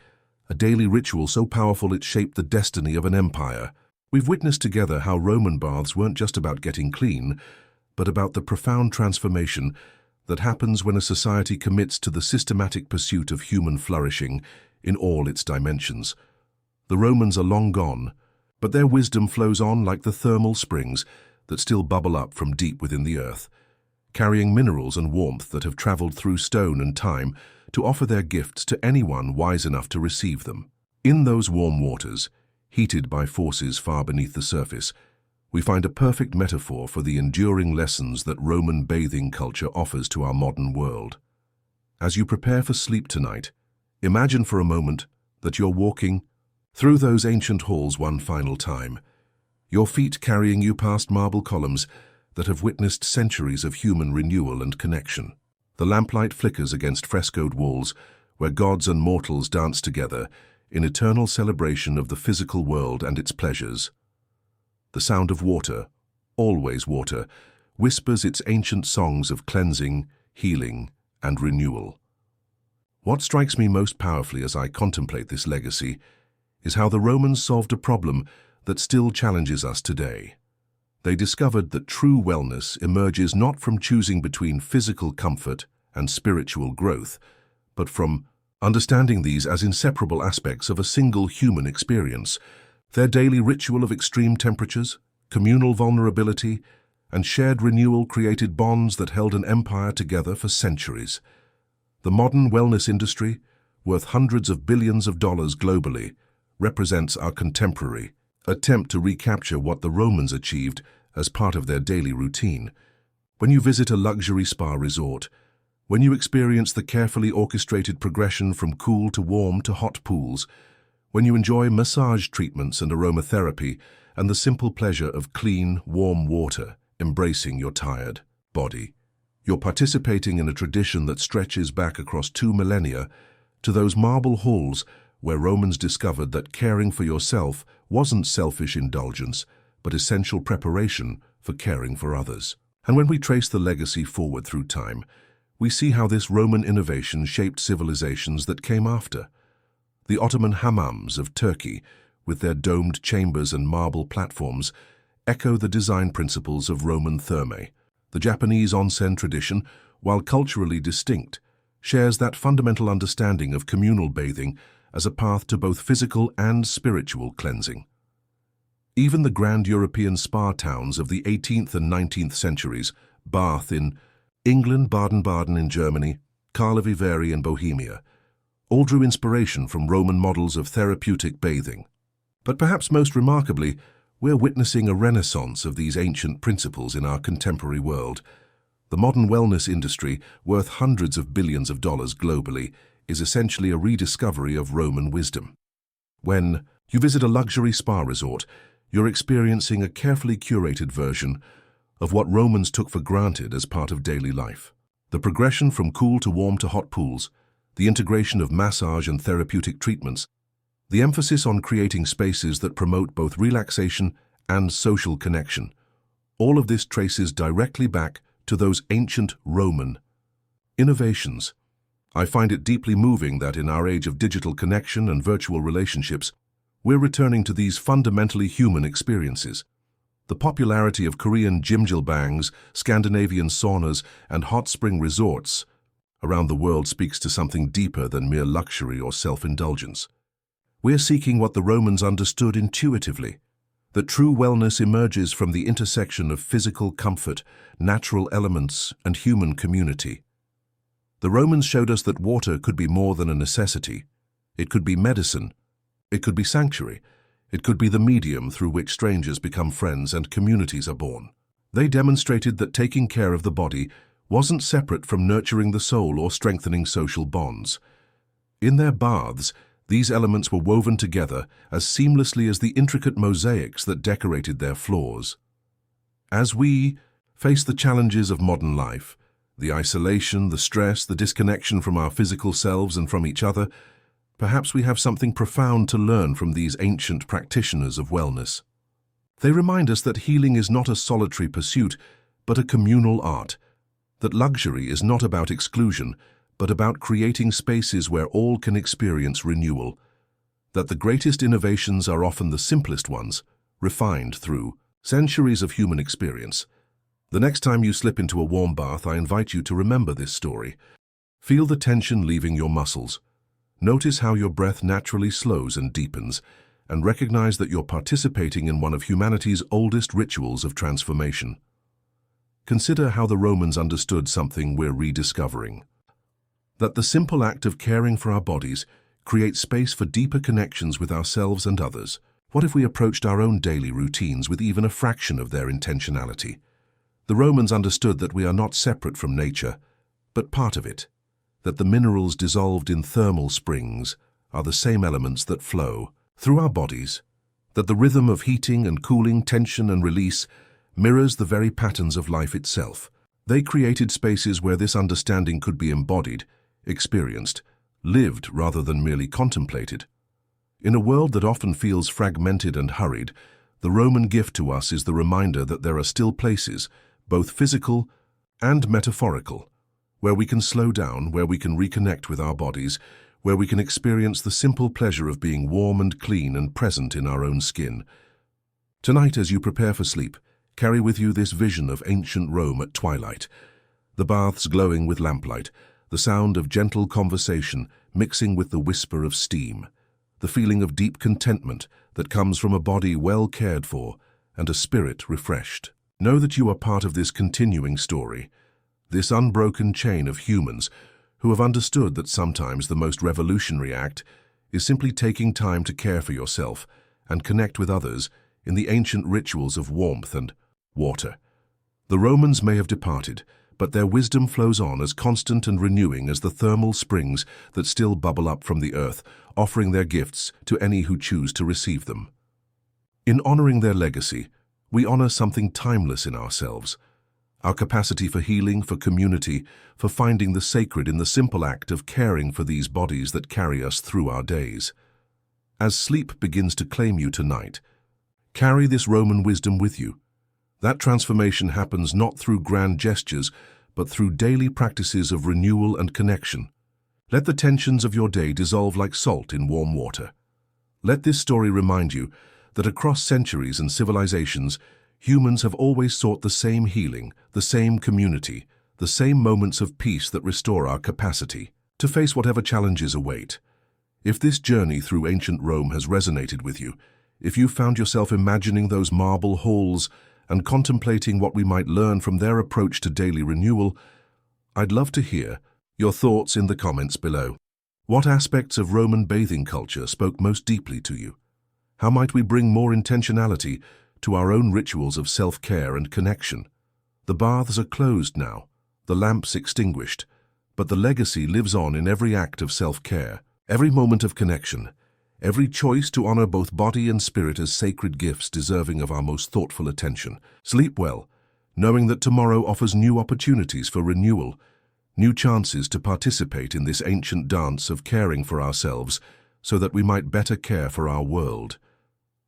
A: a daily ritual so powerful it shaped the destiny of an empire. We've witnessed together how Roman baths weren't just about getting clean, but about the profound transformation that happens when a society commits to the systematic pursuit of human flourishing in all its dimensions. The Romans are long gone, but their wisdom flows on like the thermal springs that still bubble up from deep within the earth, carrying minerals and warmth that have traveled through stone and time to offer their gifts to anyone wise enough to receive them. In those warm waters, heated by forces far beneath the surface, we find a perfect metaphor for the enduring lessons that Roman bathing culture offers to our modern world. As you prepare for sleep tonight, imagine for a moment that you're walking through those ancient halls one final time, your feet carrying you past marble columns that have witnessed centuries of human renewal and connection. The lamplight flickers against frescoed walls where gods and mortals dance together in eternal celebration of the physical world and its pleasures. The sound of water, always water, whispers its ancient songs of cleansing, healing, and renewal. What strikes me most powerfully as I contemplate this legacy is how the Romans solved a problem that still challenges us today. They discovered that true wellness emerges not from choosing between physical comfort and spiritual growth, but from understanding these as inseparable aspects of a single human experience. Their daily ritual of extreme temperatures, communal vulnerability, and shared renewal created bonds that held an empire together for centuries. The modern wellness industry, worth hundreds of billions of dollars globally, represents our contemporary attempt to recapture what the Romans achieved as part of their daily routine. When you visit a luxury spa resort, when you experience the carefully orchestrated progression from cool to warm to hot pools, when you enjoy massage treatments and aromatherapy and the simple pleasure of clean, warm water embracing your tired body, you're participating in a tradition that stretches back across 2 millennia to those marble halls where Romans discovered that caring for yourself wasn't selfish indulgence, but essential preparation for caring for others. And when we trace the legacy forward through time, we see how this Roman innovation shaped civilizations that came after. The Ottoman hammams of Turkey, with their domed chambers and marble platforms, echo the design principles of Roman thermae. The Japanese onsen tradition, while culturally distinct, shares that fundamental understanding of communal bathing as a path to both physical and spiritual cleansing. Even the grand European spa towns of the 18th and 19th centuries, Bath in England, Baden-Baden in Germany, Karlovy Vary in Bohemia, all drew inspiration from Roman models of therapeutic bathing. But perhaps most remarkably, we're witnessing a renaissance of these ancient principles in our contemporary world. The modern wellness industry, worth hundreds of billions of dollars globally, is essentially a rediscovery of Roman wisdom. When you visit a luxury spa resort, you're experiencing a carefully curated version of what Romans took for granted as part of daily life. The progression from cool to warm to hot pools, the integration of massage and therapeutic treatments, the emphasis on creating spaces that promote both relaxation and social connection. All of this traces directly back to those ancient Roman innovations. I find it deeply moving that in our age of digital connection and virtual relationships, we're returning to these fundamentally human experiences. The popularity of Korean jjimjilbangs, Scandinavian saunas, and hot spring resorts around the world speaks to something deeper than mere luxury or self-indulgence. We're seeking what the Romans understood intuitively, that true wellness emerges from the intersection of physical comfort, natural elements, and human community. The Romans showed us that water could be more than a necessity. It could be medicine. It could be sanctuary. It could be the medium through which strangers become friends and communities are born. They demonstrated that taking care of the body wasn't separate from nurturing the soul or strengthening social bonds. In their baths, these elements were woven together as seamlessly as the intricate mosaics that decorated their floors. As we face the challenges of modern life, the isolation, the stress, the disconnection from our physical selves and from each other, perhaps we have something profound to learn from these ancient practitioners of wellness. They remind us that healing is not a solitary pursuit, but a communal art, that luxury is not about exclusion, but about creating spaces where all can experience renewal, that the greatest innovations are often the simplest ones, refined through centuries of human experience. The next time you slip into a warm bath, I invite you to remember this story. Feel the tension leaving your muscles. Notice how your breath naturally slows and deepens, and recognize that you're participating in one of humanity's oldest rituals of transformation. Consider how the Romans understood something we're rediscovering. That the simple act of caring for our bodies creates space for deeper connections with ourselves and others. What if we approached our own daily routines with even a fraction of their intentionality? The Romans understood that we are not separate from nature, but part of it, that the minerals dissolved in thermal springs are the same elements that flow through our bodies, that the rhythm of heating and cooling, tension and release mirrors the very patterns of life itself. They created spaces where this understanding could be embodied, experienced, lived rather than merely contemplated. In a world that often feels fragmented and hurried, the Roman gift to us is the reminder that there are still places, both physical and metaphorical, where we can slow down, where we can reconnect with our bodies, where we can experience the simple pleasure of being warm and clean and present in our own skin. Tonight, as you prepare for sleep, carry with you this vision of ancient Rome at twilight, the baths glowing with lamplight, the sound of gentle conversation mixing with the whisper of steam, the feeling of deep contentment that comes from a body well cared for and a spirit refreshed. Know that you are part of this continuing story, this unbroken chain of humans who have understood that sometimes the most revolutionary act is simply taking time to care for yourself and connect with others in the ancient rituals of warmth and water. The Romans may have departed, but their wisdom flows on as constant and renewing as the thermal springs that still bubble up from the earth, offering their gifts to any who choose to receive them. In honoring their legacy, we honor something timeless in ourselves, our capacity for healing, for community, for finding the sacred in the simple act of caring for these bodies that carry us through our days. As sleep begins to claim you tonight, carry this Roman wisdom with you. That transformation happens not through grand gestures, but through daily practices of renewal and connection. Let the tensions of your day dissolve like salt in warm water. Let this story remind you that across centuries and civilizations, humans have always sought the same healing, the same community, the same moments of peace that restore our capacity to face whatever challenges await. If this journey through ancient Rome has resonated with you, if you found yourself imagining those marble halls and contemplating what we might learn from their approach to daily renewal, I'd love to hear your thoughts in the comments below. What aspects of Roman bathing culture spoke most deeply to you? How might we bring more intentionality to our own rituals of self-care and connection? The baths are closed now, the lamps extinguished, but the legacy lives on in every act of self-care, every moment of connection, every choice to honor both body and spirit as sacred gifts deserving of our most thoughtful attention. Sleep well, knowing that tomorrow offers new opportunities for renewal, new chances to participate in this ancient dance of caring for ourselves so that we might better care for our world.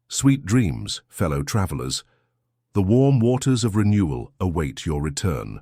A: Sweet dreams, fellow travelers. The warm waters of renewal await your return.